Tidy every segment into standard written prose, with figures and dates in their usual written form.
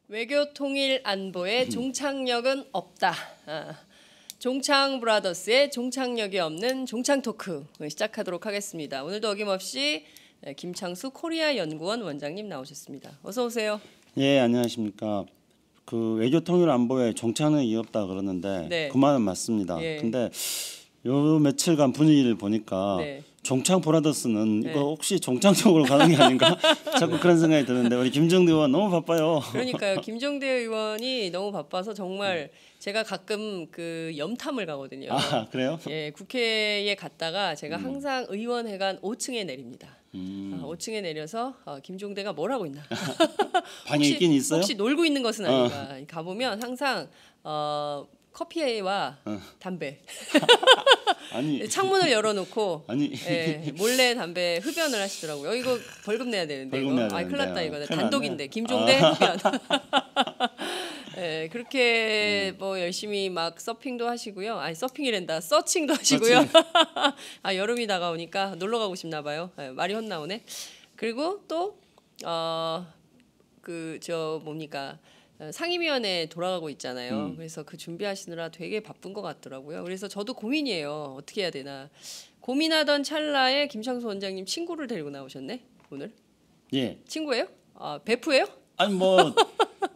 외교 통일 안보에 종착역은 없다. 종창 브라더스의 종착역이 없는 종창 토크 시작하도록 하겠습니다. 오늘도 어김없이 김창수 코리아 연구원 원장님 나오셨습니다. 어서 오세요. 예, 안녕하십니까. 그 외교 통일 안보에 종착역이 없다 그러는데 네. 그 말은 맞습니다. 예. 근데 요 며칠간 분위기를 보니까 네. 종창 브라더스는 네. 이거 혹시 종창 쪽으로 가는 게 아닌가? 자꾸 그런 생각이 드는데 우리 김정대 의원 너무 바빠요. 그러니까요. 김종대 의원이 너무 바빠서 정말 제가 가끔 그 염탐을 가거든요. 아, 그래요? 예, 국회에 갔다가 제가 항상 의원회관 5층에 내립니다. 5층에 내려서 김종대가 뭘 하고 있나? 방에 있긴 있어요? 혹시 놀고 있는 것은 아닌가? 가보면 항상 커피와 담배. 아니, 창문을 열어놓고 아니. 예, 몰래 담배 흡연을 하시더라고요. 이거 벌금 내야 되는데 벌금 이거. 내야 큰일 났다 되는데요. 이거. 큰일 단독인데 났네. 김종대 흡연. 예, 그렇게 뭐 열심히 막 서핑도 하시고요. 아니 서핑이란다. 서칭도 하시고요. 아 여름이 다가오니까 놀러 가고 싶나 봐요. 예, 말이 헛나오네. 그리고 또 그 저 뭡니까? 상임위원회 돌아가고 있잖아요. 그래서 그 준비하시느라 되게 바쁜 것 같더라고요. 그래서 저도 고민이에요. 어떻게 해야 되나. 고민하던 찰나에 김창수 원장님 친구를 데리고 나오셨네 오늘. 예. 친구예요? 아 베프예요? 아니 뭐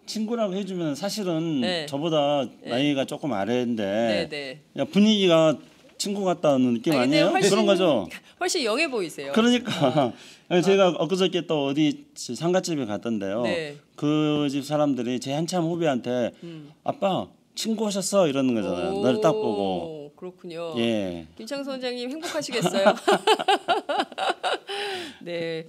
친구라고 해주면 사실은 네. 저보다 나이가 조금 아래인데 네네. 야, 분위기가 친구 같다는 느낌 아니, 근데 아니에요? 그런 거죠. 훨씬 영해 보이세요. 그러니까 제가 엊그저께 또 어디 상가집에 갔던데요. 네. 그 집 사람들이 제 한참 후배한테 아빠 친구 오셨어 이러는 거잖아요. 오, 나를 딱 보고. 그렇군요. 예. 김창수 원장님 행복하시겠어요? 네.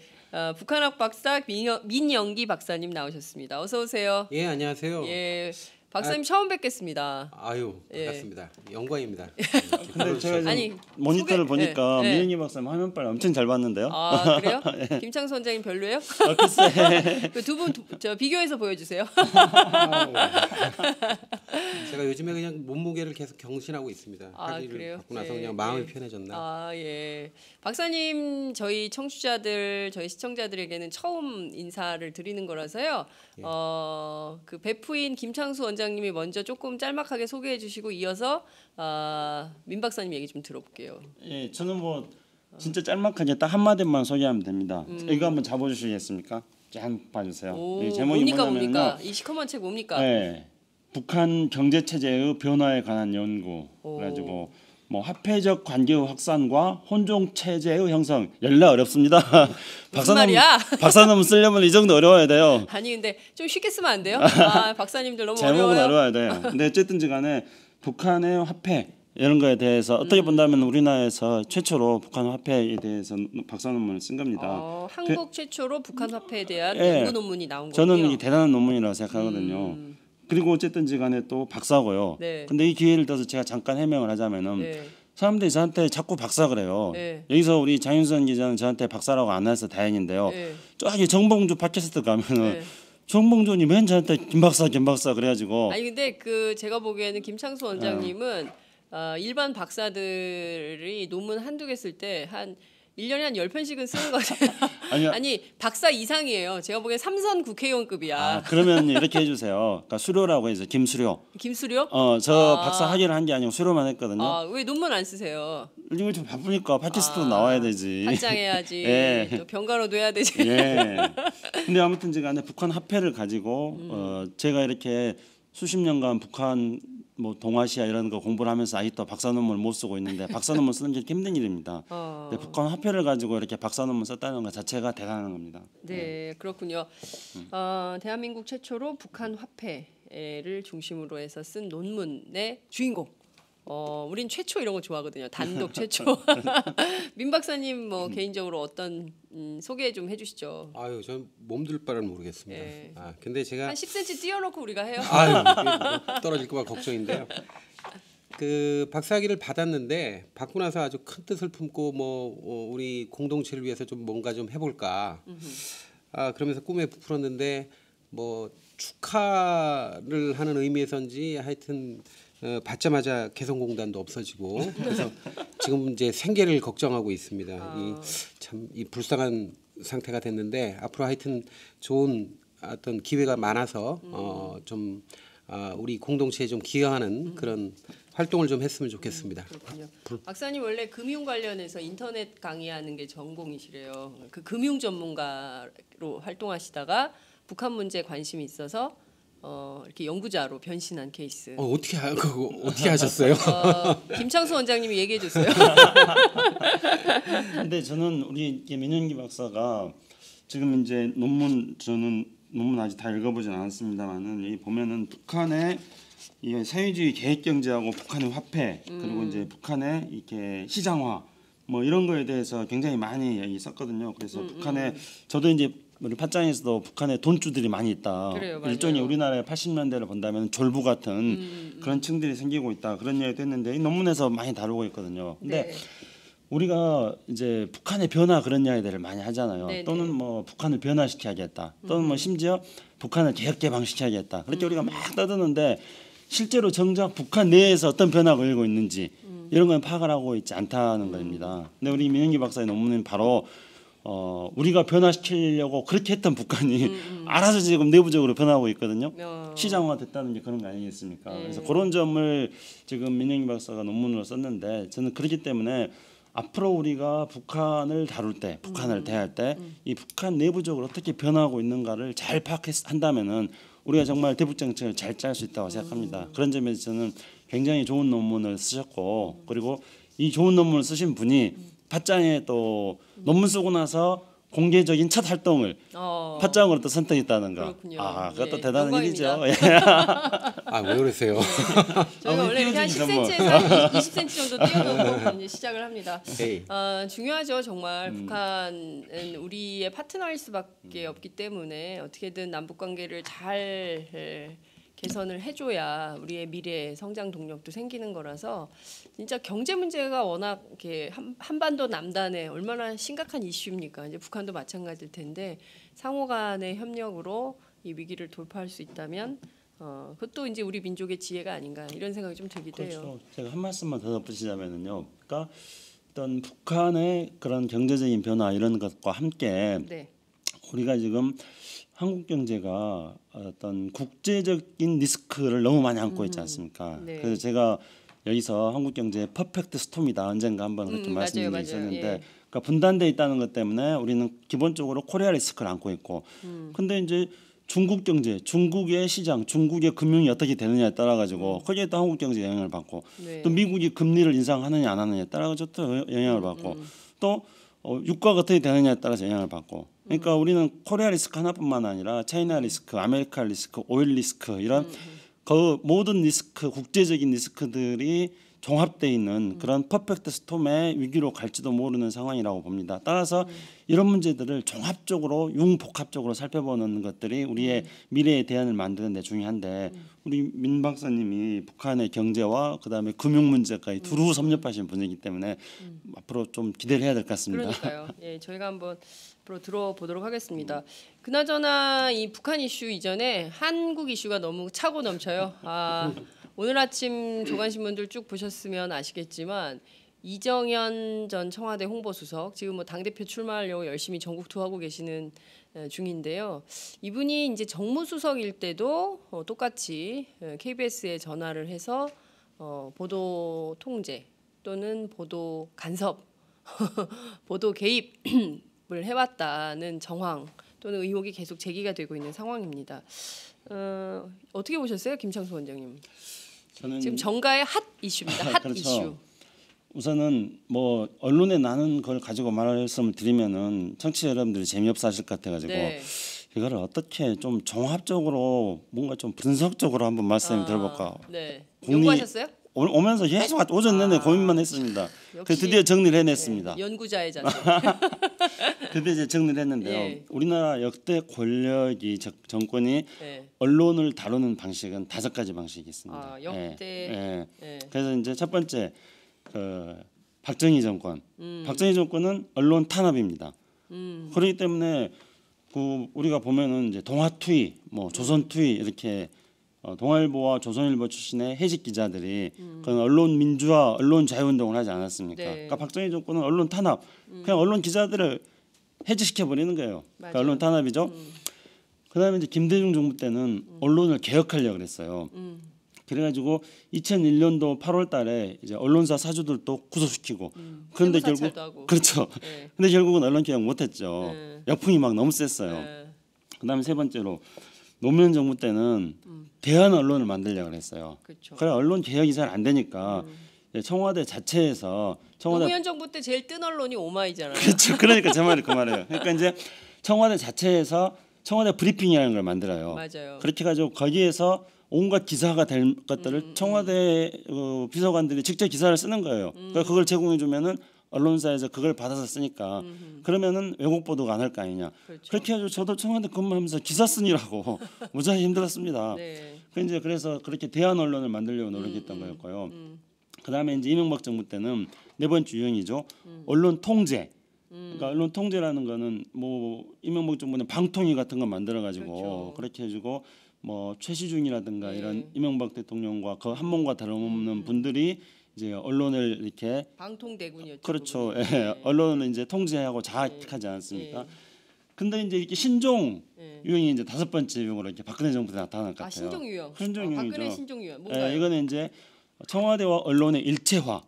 북한학 박사 민영기 박사님 나오셨습니다. 어서 오세요. 예, 안녕하세요. 예. 박사님 처음 뵙겠습니다. 아유, 예. 반갑습니다. 영광입니다. 근데 제가 지금 아니, 모니터를 소개- 보니까 네, 네. 민영기 박사님 화면빨 엄청 잘 봤는데요. 아 그래요? 김창수 원장님 별로예요? 글쎄. 그 두 분 저 비교해서 보여주세요. 제가 요즘에 그냥 몸무게를 계속 경신하고 있습니다. 아, 할 일을 그래요? 받고 나서 예, 그냥 마음이 예. 편해졌나. 아 예. 박사님 저희 청취자들 저희 시청자들에게는 처음 인사를 드리는 거라서요. 예. 그 베프인 김창수 원장님이 먼저 조금 짤막하게 소개해 주시고 이어서 민 박사님 얘기 좀 들어볼게요. 예, 저는 뭐 진짜 짤막하게 딱 한마디만 소개하면 됩니다. 이거 한번 잡아주시겠습니까? 짠 봐주세요. 오, 이 제목이 뭡니까 뭐냐면요. 뭡니까? 이 시커먼 책 뭡니까? 네, 북한 경제 체제의 변화에 관한 연구. 오. 그래가지고 뭐 화폐적 관계의 확산과 혼종 체제의 형성. 열나 어렵습니다. 말이야? 박사님 쓰려면 이 정도 어려워야 돼요. 아니 근데 좀 쉽게 쓰면 안 돼요? 아 박사님들 너무 제목은 어려워요. 어려워야 돼요. 근데 어쨌든지간에 북한의 화폐 이런 거에 대해서 어떻게 본다면 우리나라에서 최초로 북한 화폐에 대해서 박사 논문을 쓴 겁니다. 한국 최초로 북한 화폐에 대한 예. 연구 논문이 나온 저는 거군요. 이게 대단한 논문이라고 생각하거든요. 그리고 어쨌든지간에 또 박사고요. 네. 근데 이 기회를 들어서 제가 잠깐 해명을 하자면은 네. 사람들이 저한테 자꾸 박사 그래요. 네. 여기서 우리 장윤선 기자는 저한테 박사라고 안 해서 다행인데요. 네. 저기 정봉주 팟캐스트 가면은 네. 정봉주님 맨 저한테 김 박사 그래가지고 아니 근데 그 제가 보기에는 김창수 원장님은 일반 박사들이 논문 한두 개 쓸 때 한 1년에 한 10편씩은 쓰는 거 같아요. 아니요. 아니 박사 이상이에요. 제가 보기엔 삼선 국회의원급이야. 아, 그러면 이렇게 해주세요. 그러니까 수료라고 해서 김수료. 김수료? 저 박사 학위를 한 게 아니고 수료만 했거든요. 왜 논문 안 쓰세요? 이거 좀 바쁘니까 팟캐스트도 나와야 되지. 한장해야지. 예. 또 병가로도 해야 되지. 예. 근데 아무튼 제가 북한 화폐를 가지고 제가 이렇게 수십 년간 북한 뭐 동아시아 이런 거 공부를 하면서 아직도 박사 논문을 못 쓰고 있는데 박사 논문 쓰는 게 힘든 일입니다. 근데 북한 화폐를 가지고 이렇게 박사 논문 썼다는 것 자체가 대단한 겁니다. 네, 그렇군요. 대한민국 최초로 북한 화폐를 중심으로 해서 쓴 논문의 주인공. 우린 최초 이런 거 좋아하거든요. 단독 최초. 민 박사님 뭐 개인적으로 어떤 소개 좀 해주시죠. 아유, 전 몸둘 바를 모르겠습니다. 예. 근데 제가 한 10cm 띄워놓고 우리가 해요. 아유, 떨어질까봐 걱정인데요. 그 박사학위를 받았는데 받고 나서 아주 큰 뜻을 품고 뭐 우리 공동체를 위해서 좀 뭔가 좀 해볼까. 그러면서 꿈에 부풀었는데 뭐 축하를 하는 의미에서인지 하여튼 받자마자 개성공단도 없어지고 그래서 지금 이제 생계를 걱정하고 있습니다. 이 불쌍한 상태가 됐는데 앞으로 하여튼 좋은 어떤 기회가 많아서 좀 우리 공동체에 좀 기여하는 그런 활동을 좀 했으면 좋겠습니다. 그렇군요. 박사님 원래 금융 관련해서 인터넷 강의하는 게 전공이시래요. 그 금융 전문가로 활동하시다가 북한 문제에 관심이 있어서 이렇게 연구자로 변신한 케이스. 그거 어떻게 하셨어요? 김창수 원장님이 얘기해 주세요. 근데 저는 우리 민현기 박사가 지금 이제 저는 논문 아직 다 읽어보진 않았습니다만은 이 보면은 북한의 이 사회주의 계획 경제하고 북한의 화폐 그리고 이제 북한의 이렇게 시장화 뭐 이런 거에 대해서 굉장히 많이 썼거든요. 그래서 북한의 저도 이제 우리 팟짱에서도 북한의 돈주들이 많이 있다. 그래요, 일종의 우리나라의 80년대를 본다면 졸부 같은 그런 층들이 생기고 있다. 그런 얘기도 했는데 이 논문에서 많이 다루고 있거든요. 근데 네. 우리가 이제 북한의 변화 그런 이야기들을 많이 하잖아요. 네네. 또는 뭐 북한을 변화시켜야겠다. 또는 뭐 심지어 북한을 개혁 개방시켜야겠다. 그렇게 우리가 막 떠드는데 실제로 정작 북한 내에서 어떤 변화가 일고 있는지 이런 건 파악을 하고 있지 않다는 겁니다. 근데 우리 민은기 박사의 논문은 바로 우리가 변화시키려고 그렇게 했던 북한이 알아서 지금 내부적으로 변하고 있거든요. 시장화 됐다는 게 그런 거 아니겠습니까? 그래서 그런 점을 지금 민은기 박사가 논문으로 썼는데 저는 그렇기 때문에 앞으로 우리가 북한을 다룰 때, 북한을 대할 때 이 북한 내부적으로 어떻게 변하고 있는가를 잘 파악한다면은 우리가 정말 대북 정책을 잘 짤 수 있다고 생각합니다. 그런 점에서 저는 굉장히 좋은 논문을 쓰셨고 그리고 이 좋은 논문을 쓰신 분이 팟짱에 또 논문 쓰고 나서 공개적인 첫 활동을 팟짱으로 또 선택했다는 거. 그렇군요. 그것도 예, 대단한 영광입니다. 일이죠. 예. 왜 그러세요? 저희가 원래 이렇게 한 10cm에서 한 20cm 정도 뛰어넘고 이제 시작을 합니다. 중요하죠. 정말 북한은 우리의 파트너일 수밖에 없기 때문에 어떻게든 남북 관계를 잘 개선을 해줘야 우리의 미래 성장 동력도 생기는 거라서 진짜 경제 문제가 워낙 이렇게 한반도 남단에 얼마나 심각한 이슈입니까? 이제 북한도 마찬가지일 텐데 상호간의 협력으로 이 위기를 돌파할 수 있다면 그것도 이제 우리 민족의 지혜가 아닌가 이런 생각이 좀 들기도 해요. 그렇죠. 제가 한 말씀만 더 덧붙이자면요. 그러니까 어떤 북한의 그런 경제적인 변화 이런 것과 함께 네. 우리가 지금 한국 경제가 어떤 국제적인 리스크를 너무 많이 안고 있지 않습니까? 네. 그래서 제가 여기서 한국 경제의 퍼펙트 스톰이다 언젠가 한번 그렇게 말씀드린 적이 있었는데 예. 그러니까 분단돼 있다는 것 때문에 우리는 기본적으로 코리아 리스크를 안고 있고 근데 이제 중국 경제, 중국의 시장, 중국의 금융이 어떻게 되느냐에 따라 가지고 거기에 또 한국 경제 영향을 받고 네. 또 미국이 금리를 인상하느냐 안 하느냐에 따라 가지고 또 영향을 받고 또 유가가 어떻게 되느냐에 따라서 영향을 받고 그러니까 우리는 코리아 리스크 하나뿐만 아니라 차이나 리스크, 아메리카 리스크, 오일 리스크 이런 그 모든 리스크, 국제적인 리스크들이 종합돼 있는 그런 퍼펙트 스톰의 위기로 갈지도 모르는 상황이라고 봅니다. 따라서 이런 문제들을 종합적으로 융복합적으로 살펴보는 것들이 우리의 미래의 대안을 만드는 데 중요한데 우리 민 박사님이 북한의 경제와 그다음에 금융 문제까지 두루 섭렵하신 분이기 때문에 앞으로 좀 기대를 해야 될 것 같습니다. 그러니까요. 예, 저희가 한번 앞으로 들어보도록 하겠습니다. 그나저나 이 북한 이슈 이전에 한국 이슈가 너무 차고 넘쳐요. 오늘 아침 조간신문들 쭉 보셨으면 아시겠지만 이정현 전 청와대 홍보수석 지금 뭐 당대표 출마하려고 열심히 전국 투어하고 계시는 중인데요. 이분이 이제 정무수석일 때도 똑같이 KBS에 전화를 해서 보도 통제 또는 보도 간섭, 보도 개입을 해왔다는 정황 또는 의혹이 계속 제기가 되고 있는 상황입니다. 어떻게 보셨어요, 김창수 원장님? 저는 지금 정가의 핫 이슈입니다. 핫 그렇죠. 이슈. 우선은 뭐 언론에 나는 걸 가지고 말씀을 드리면은 청취자 여러분들이 재미없어 하실 것 같아가지고 네. 이거를 어떻게 좀 종합적으로 뭔가 좀 분석적으로 한번 말씀 드려볼까. 네. 국리- 연구하셨어요? 오면서 계속 오전 내내 고민만 했습니다. 역시- 그래서 드디어 정리를 해냈습니다. 네, 연구자의 자세. 드디어 이제 정리를 했는데요. 예. 우리나라 역대 권력이 정권이 네. 언론을 다루는 방식은 5가지 방식이 있습니다. 역대. 예. 그래서 이제 첫 번째 박정희 정권. 박정희 정권은 언론 탄압입니다. 그렇기 때문에 우리가 보면은 이제 동아투이, 뭐 조선투이 이렇게 동아일보와 조선일보 출신의 해직 기자들이 그런 언론 민주화, 언론 자유운동을 하지 않았습니까? 네. 그러니까 박정희 정권은 언론 탄압, 그냥 언론 기자들을 해직시켜 버리는 거예요. 그러니까 맞아요. 언론 탄압이죠. 그다음에 이제 김대중 정부 때는 언론을 개혁하려고 그랬어요. 그래가지고 2001년도 8월달에 이제 언론사 사주들도 구속시키고 그런데 결국 세무사찰도 하고. 그렇죠. 네. 근데 결국은 언론 개혁 못했죠. 네. 역풍이 막 너무 셌어요. 네. 그다음에 세 번째로 노무현 정부 때는 대한 언론을 만들려고 그랬어요. 그렇죠. 그래 언론 개혁이 잘 안 되니까 청와대 자체에서 청와대 노무현 정부 때 제일 뜬 언론이 오마이잖아요. 그렇죠. 그러니까 제 말이 그 말이에요. 그러니까 이제 청와대 자체에서 청와대 브리핑이라는 걸 만들어요. 맞아요. 그렇게 가지고 거기에서 온갖 기사가 될 것들을 청와대 비서관들이 직접 기사를 쓰는 거예요. 그러니까 그걸 제공해 주면은 언론사에서 그걸 받아서 쓰니까 그러면은 왜곡 보도가 안 할 거 아니냐. 그렇죠. 그렇게 해가지고 저도 청와대 근무하면서 기사 쓰느라고 무지하게 힘들었습니다. 네. 그래서 그렇게 대한 언론을 만들려고 노력했던 거였고요. 그다음에 이제 이명박 정부 때는 네 번째 유행이죠. 언론 통제. 그러니까 언론 통제라는 거는 뭐 이명박 정부는 방통위 같은 거 만들어 가지고 그렇죠. 그렇게 해주고 뭐 최시중이라든가 네. 이런 이명박 대통령과 그 한 몸과 다름없는 분들이 이제 언론을 이렇게 방통대군이었죠. 그렇죠. 그분이. 예, 네. 언론을 이제 통제하고 장악하지 않았습니까? 네. 근데 이제 이렇게 신종 네. 유행이 이제 다섯 번째 유행으로 이렇게 박근혜 정부 때 나타날 것 같아요. 신종 유형. 신종 유형이죠. 박근혜 신종 유형. 뭔가요? 예, 이거는 이제 청와대와 언론의 일체화.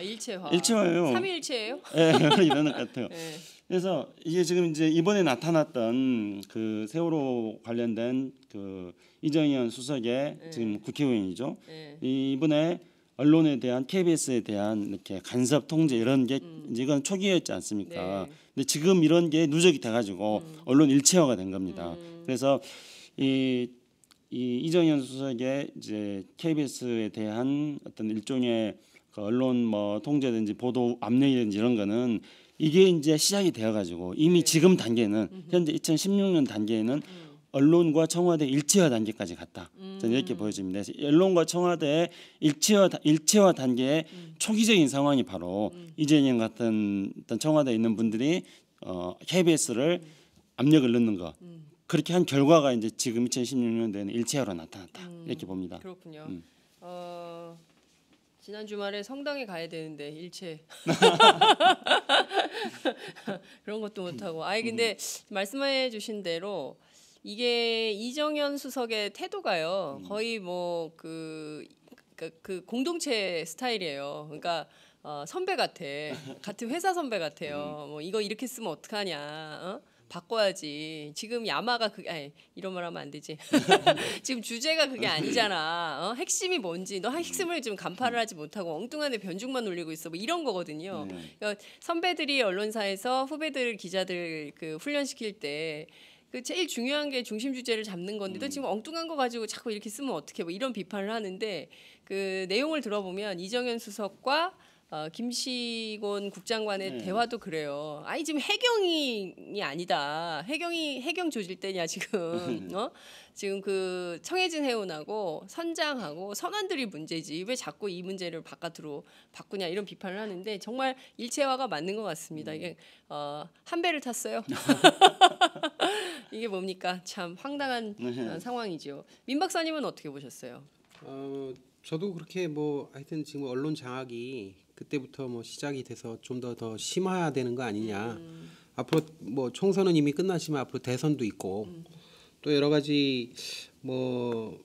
일체화. 일체화예요. 삼위일체예요? 예, 이러는 것 같아요. 네. 그래서 이게 지금 이제 이번에 나타났던 그 세월호 관련된 그 이정현 수석의 지금 국회의원이죠. 네. 이번에 언론에 대한 KBS에 대한 이렇게 간섭 통제 이런 게 이제 이건 초기였지 않습니까? 네. 근데 지금 이런 게 누적이 돼가지고 언론 일체화가 된 겁니다. 그래서 이 이정현 수석의 이제 KBS에 대한 어떤 일종의 그 언론 뭐 통제든지 보도 압력이든지 이런 거는 이게 이제 시작이 되어가지고 이미 지금 단계는 현재 2016년 단계에는 언론과 청와대 일체화 단계까지 갔다. 저는 이렇게 보여집니다. 그래서 언론과 청와대의 일체화 단계의 초기적인 상황이 바로 이재명 같은 어떤 청와대에 있는 분들이 KBS를 압력을 넣는 거. 그렇게 한 결과가 이제 지금 2016년도에는 일체화로 나타났다. 이렇게 봅니다. 그렇군요. 지난 주말에 성당에 가야 되는데 일체 그런 것도 못 하고. 근데 말씀해 주신 대로 이게 이정현 수석의 태도가요. 거의 뭐 그 공동체 스타일이에요. 그러니까 선배 같아. 같은 회사 선배 같아요. 뭐 이거 이렇게 쓰면 어떡하냐. 바꿔야지. 지금 야마가 이런 말 하면 안 되지. 지금 주제가 그게 아니잖아. 핵심이 뭔지 너 핵심을 좀 간파를 하지 못하고 엉뚱한 데 변죽만 올리고 있어. 뭐 이런 거거든요. 그러니까 선배들이 언론사에서 후배들 기자들 그 훈련시킬 때 그 제일 중요한 게 중심 주제를 잡는 건데 너 지금 엉뚱한 거 가지고 자꾸 이렇게 쓰면 어떡해. 뭐 이런 비판을 하는데 그 내용을 들어보면 이정현 수석과 김시곤 국장관의 대화도 그래요. 지금 해경이 아니다. 해경 조질 때냐 지금. 지금 그 청해진 해운하고 선장하고 선원들이 문제지. 왜 자꾸 이 문제를 바깥으로 바꾸냐 이런 비판을 하는데 정말 일체화가 맞는 것 같습니다. 이게 한 배를 탔어요. 이게 뭡니까? 참 황당한 상황이죠. 민 박사님은 어떻게 보셨어요? 저도 그렇게 뭐 하여튼 지금 언론 장악이 그때부터 뭐 시작이 돼서 좀 더 심화되는 거 아니냐. 앞으로 뭐 총선은 이미 끝났지만 앞으로 대선도 있고 또 여러 가지 뭐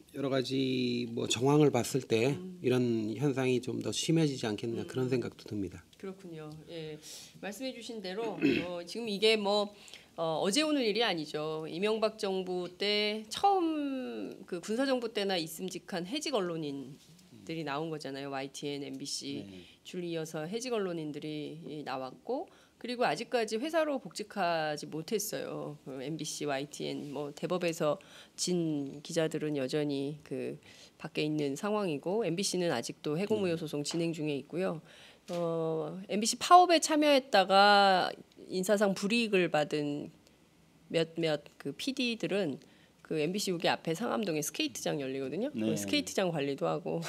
정황을 봤을 때 이런 현상이 좀 더 심해지지 않겠나 그런 생각도 듭니다. 그렇군요. 예, 말씀해주신 대로 지금 이게 뭐 어제 오늘 일이 아니죠. 이명박 정부 때 처음 그 군사 정부 때나 있음직한 해직 언론인들이 나온 거잖아요. YTN, MBC 줄 이어서 해직 언론인들이 나왔고. 그리고 아직까지 회사로 복직하지 못했어요. MBC, YTN 뭐 대법에서 진 기자들은 여전히 그 밖에 있는 상황이고 MBC는 아직도 해고무효 소송 진행 중에 있고요. MBC 파업에 참여했다가 인사상 불이익을 받은 몇몇 그 PD들은 그 MBC 여기 앞에 상암동에 스케이트장 열리거든요. 네. 스케이트장 관리도 하고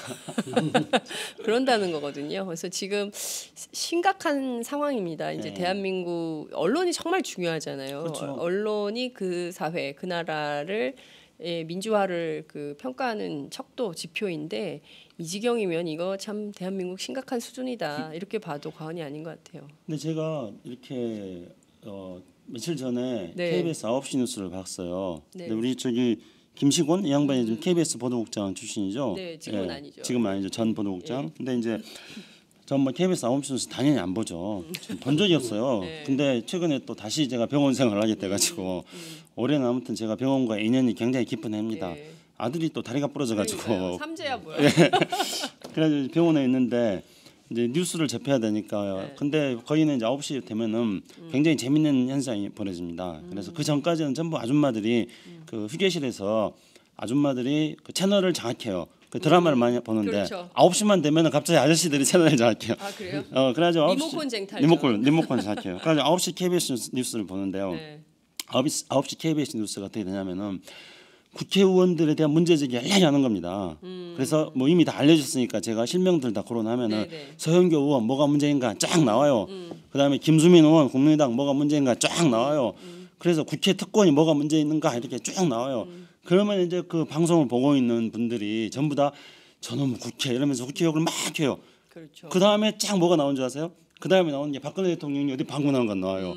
그런다는 거거든요. 그래서 지금 심각한 상황입니다. 이제 네. 대한민국 언론이 정말 중요하잖아요. 그렇죠. 언론이 그 사회, 그 나라를 민주화를 그 평가하는 척도 지표인데 이 지경이면 이거 참 대한민국 심각한 수준이다. 이렇게 봐도 과언이 아닌 것 같아요. 근데 제가 이렇게 며칠 전에 네. KBS 9시 뉴스를 봤어요. 네. 근데 우리 저기 김시곤 이 양반이 지금 KBS 보도국장 출신이죠. 네, 지금은 아니죠. 지금은 아니죠. 전 보도국장. 근데 이제 전 뭐 KBS 9시 뉴스 당연히 안 보죠. 본 적이 없어요. 네. 근데 최근에 또 다시 제가 병원 생활을 하게 돼가지고 올해는 아무튼 제가 병원과 인연이 굉장히 깊은 해입니다. 네. 아들이 또 다리가 부러져가지고 삼재야 뭐야? 그래가지고 병원에 있는데 이제 뉴스를 접해야 되니까 네. 근데 거기는 이제 9시 되면은 굉장히 재밌는 현상이 벌어집니다. 그래서 그 전까지는 전부 아줌마들이 그 휴게실에서 아줌마들이 그 채널을 장악해요. 그 드라마를 많이 보는데 그렇죠. 9시만 되면은 갑자기 아저씨들이 채널을 장악해요. 아 그래요? 그래가지고 9시 리모컨 쟁탈. 리모컨 장악해요. 그래서 9시 KBS 뉴스를 보는데요. 네. 9시 KBS 뉴스가 어떻게 되냐면은 국회의원들에 대한 문제제기를 열렬히 하는 겁니다. 그래서 뭐 이미 다 알려졌으니까 제가 실명들 다 거론하면은 네네. 서영교 의원 뭐가 문제인가 쫙 나와요. 그다음에 김수민 의원 국민의당 뭐가 문제인가 쫙 나와요. 그래서 국회 특권이 뭐가 문제 있는가 이렇게 쭉 나와요. 그러면 이제 그 방송을 보고 있는 분들이 전부 다 저놈 국회 이러면서 국회 욕을 막 해요. 그렇죠. 그 다음에 쫙 뭐가 나온 줄 아세요? 그 다음에 나오는 게 박근혜 대통령이 어디 방문한 건 나와요.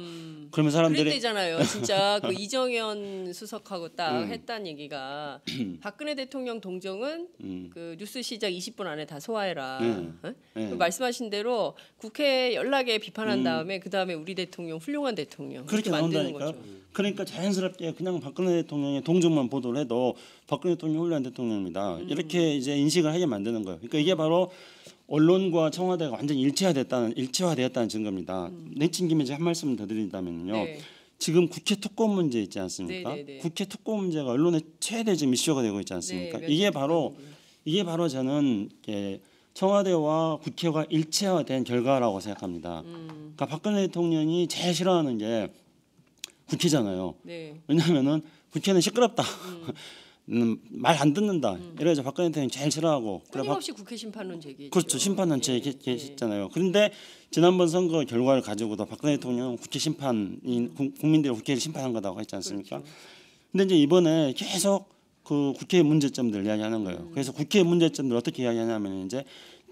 그러면 사람들이 그랬대잖아요. 진짜 그 이정현 수석하고 딱 했단 얘기가 박근혜 대통령 동정은 그 뉴스 시작 20분 안에 다 소화해라. 어? 그 말씀하신 대로 국회 연락에 비판한 다음에 그 다음에 우리 대통령 훌륭한 대통령 그렇게 만드는 나온다니까. 거죠. 그러니까 자연스럽게 그냥 박근혜 대통령의 동정만 보도를 해도 박근혜 대통령 훌륭한 대통령입니다. 이렇게 이제 인식을 하게 만드는 거예요. 그러니까 이게 바로 언론과 청와대가 완전히 일체화되었다는 증거입니다. 내친 김에 제가 한 말씀 더 드린다면요. 네. 지금 국회 특권 문제 있지 않습니까? 네, 네, 네. 국회 특권 문제가 언론의 최대 지금 이슈가 되고 있지 않습니까? 네, 이게 바로 저는 이렇게 청와대와 국회가 일체화된 결과라고 생각합니다. 그러니까 박근혜 대통령이 제일 싫어하는 게 국회잖아요. 네. 왜냐하면은 국회는 시끄럽다. 말 안 듣는다. 이래서 박근혜 대통령이 제일 싫어하고 끊임없이 국회 심판론 제기했죠. 그렇죠. 심판단체 계셨잖아요. 그런데 지난번 선거 결과를 가지고도 박근혜 대통령은 국회 심판인 국민들이 국회를 심판한 거라고 했지 않습니까? 그렇죠. 근데 이제 이번에 계속 그 국회의 문제점들 이야기하는 거예요. 그래서 국회의 문제점들 어떻게 이야기하냐면 이제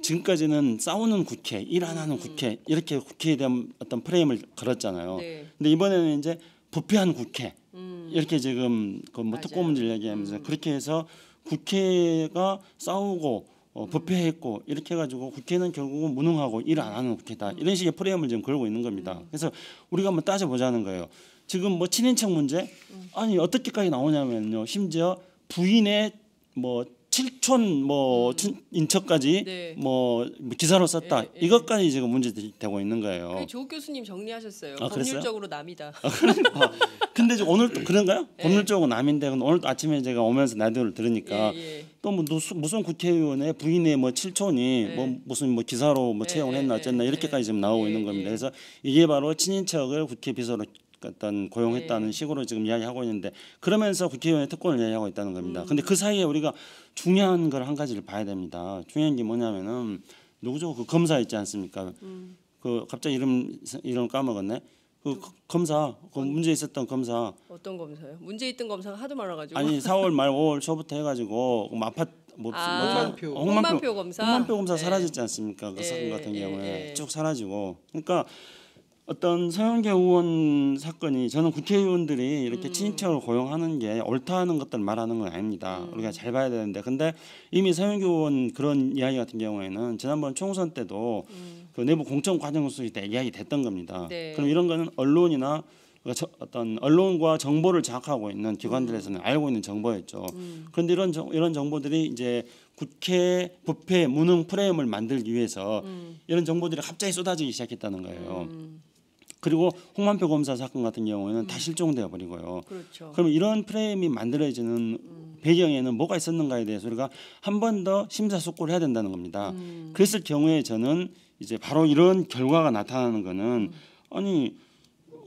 지금까지는 싸우는 국회, 일 안 하는 국회 이렇게 국회에 대한 어떤 프레임을 걸었잖아요. 네. 근데 이번에는 이제 부패한 국회 이렇게 지금 그 뭐 맞아요. 특권 문제를 얘기하면서 그렇게 해서 국회가 싸우고 부패했고 이렇게 해가지고 국회는 결국은 무능하고 일 안 하는 국회다 이런 식의 프레임을 지금 걸고 있는 겁니다. 그래서 우리가 한번 따져보자는 거예요. 지금 뭐 친인척 문제 아니 어떻게까지 나오냐면요. 심지어 부인의 뭐 칠촌 뭐 인척까지 네. 뭐 기사로 썼다 예, 예. 이것까지 지금 문제되고 있는 거예요. 그 조 교수님 정리하셨어요. 아, 그랬어요? 법률적으로 남이다. 근데 이제 오늘 또 그런가요? 법률적으로 남인데 오늘 아침에 제가 오면서 라디오를 들으니까 예. 또 뭐 무슨 국회의원의 부인의 뭐 칠촌이 뭐 무슨 뭐 기사로 뭐 채용을 했나 어쨌나 이렇게까지 지금 나오고 있는 겁니다. 그래서 이게 바로 친인척을 국회 비서로 어떤 고용했다는 식으로 지금 이야기하고 있는데 그러면서 국회의원의 특권을 이야기하고 있다는 겁니다. 근데 그 사이에 우리가 중요한 걸 한 가지를 봐야 됩니다. 중요한 게 뭐냐면은 누구죠? 그 검사 있지 않습니까? 그 갑자기 이름 까먹었네. 그 검사 그 문제 있었던 검사 어떤 검사요? 문제 있던 검사가 하도 많아가지고. 아니 4월 말 5월 초부터 해가지고 아파트 홍만표 검사. 홍만표 검사 네. 사라졌지 않습니까? 그 사건 같은 예, 경우에 예. 쭉 사라지고 그러니까 어떤 서영교 의원 사건이 저는 국회의원들이 이렇게 친인척을 고용하는 게 옳다는 것들 말하는 건 아닙니다. 우리가 잘 봐야 되는데 근데 이미 서영교 의원 그런 이야기 같은 경우에는 지난번 총선 때도 그 내부 공천 과정 속에 이야기 됐던 겁니다. 네. 그럼 이런 거는 언론이나 어떤 언론과 정보를 장악하고 있는 기관들에서는 알고 있는 정보였죠. 그런데 이런 정보들이 이제 국회 부패 무능 프레임을 만들기 위해서 이런 정보들이 갑자기 쏟아지기 시작했다는 거예요. 그리고 홍만표 검사 사건 같은 경우에는 다 실종되어 버리고요. 그렇죠. 그럼 이런 프레임이 만들어지는 배경에는 뭐가 있었는가에 대해서 우리가 한 번 더 심사숙고를 해야 된다는 겁니다. 그랬을 경우에 저는 이제 바로 이런 결과가 나타나는 거는 아니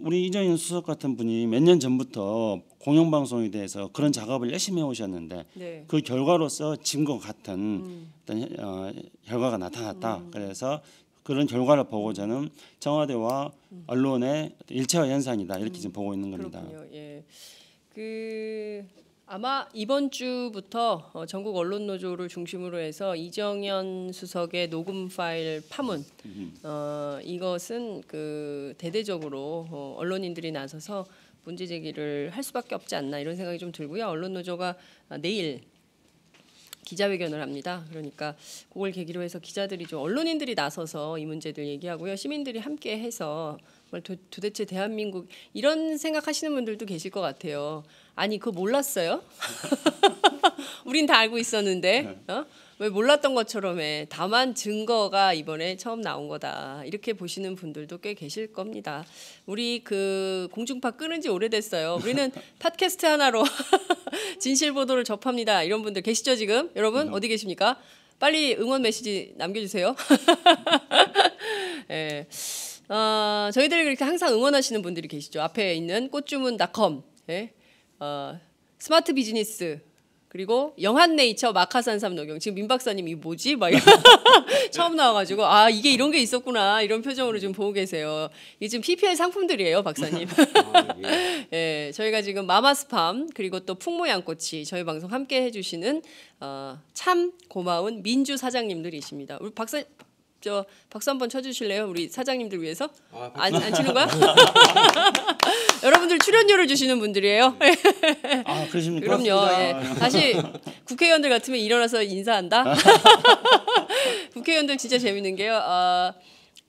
우리 이정현 수석 같은 분이 몇 년 전부터 공영방송에 대해서 그런 작업을 열심히 해오셨는데 네. 그 결과로서 지금과 같은 어떤 결과가 나타났다. 그래서 그런 결과를 보고 저는 청와대와 언론의 일체화 현상이다 이렇게 지금 보고 있는 겁니다. 그렇군요. 예. 그 아마 이번 주부터 전국 언론 노조를 중심으로 해서 이정현 수석의 녹음 파일 파문 이것은 그 대대적으로 언론인들이 나서서 문제 제기를 할 수밖에 없지 않나 이런 생각이 좀 들고요. 언론 노조가 내일 기자회견을 합니다. 그러니까 그걸 계기로 해서 기자들이 좀 언론인들이 나서서 이 문제들 얘기하고요. 시민들이 함께 해서 도대체 대한민국 이런 생각하시는 분들도 계실 것 같아요. 아니 그거 몰랐어요? 우린 다 알고 있었는데 왜 몰랐던 것처럼 해. 다만 증거가 이번에 처음 나온 거다. 이렇게 보시는 분들도 꽤 계실 겁니다. 우리 그 공중파 끊은 지 오래됐어요. 우리는 팟캐스트 하나로 진실 보도를 접합니다. 이런 분들 계시죠 지금? 여러분 어디 계십니까? 빨리 응원 메시지 남겨주세요. 예. 저희들을 그렇게 항상 응원하시는 분들이 계시죠. 앞에 있는 꽃주문.com, 예? 스마트 비즈니스, 그리고 영한네이처 마카산삼 녹용. 지금 민 박사님 이 뭐지? 막 처음 나와가지고 아 이게 이런 게 있었구나 이런 표정으로 좀 보고 계세요. 이게 지금 PPL 상품들이에요, 박사님. 예, 저희가 지금 마마스팜 그리고 또 풍모양꼬치 저희 방송 함께 해주시는 참 고마운 민주 사장님들이십니다. 우리 박수 한번 쳐주실래요? 우리 사장님들 위해서? 안 치는 거야? 여러분들 출연료를 주시는 분들이에요. 아 그러십니까? 그럼요. 예. 다시 국회의원들 같으면 일어나서 인사한다. 국회의원들 진짜 재밌는 게요.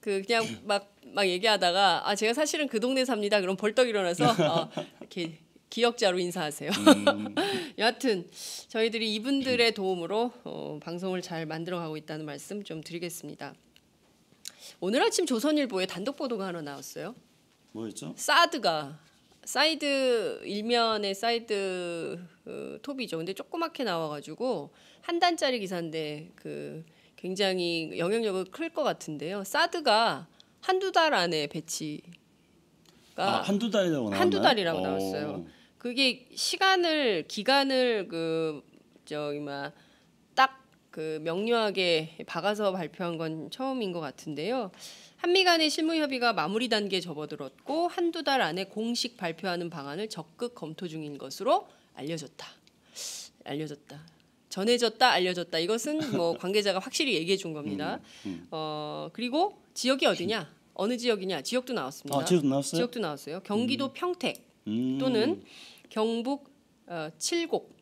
그냥 막 얘기하다가 제가 사실은 그 동네 삽니다. 그럼 벌떡 일어나서 이렇게 기억자로 인사하세요. 여하튼 저희들이 이분들의 도움으로 방송을 잘 만들어가고 있다는 말씀 좀 드리겠습니다. 오늘 아침 조선일보에 단독 보도가 하나 나왔어요. 뭐였죠? 사이드 일면의 사이드 톱이죠. 근데 조그맣게 나와가지고 한 단짜리 기사인데 그 굉장히 영향력이 클 것 같은데요. 사드가 한두 달 안에 배치가 한두 달이라고 나왔나요? 한두 달이라고 나왔어요. 그게 기간을 딱 그 명료하게 박아서 발표한 건 처음인 것 같은데요. 한미 간의 실무 협의가 마무리 단계에 접어들었고 한두 달 안에 공식 발표하는 방안을 적극 검토 중인 것으로 알려졌다. 전해졌다, 알려졌다. 이것은 뭐 관계자가 확실히 얘기해 준 겁니다. 그리고 지역이 어디냐? 어느 지역이냐? 지역도 나왔습니다. 지역도 나왔어요? 지역도 나왔어요. 경기도 평택 또는 경북 칠곡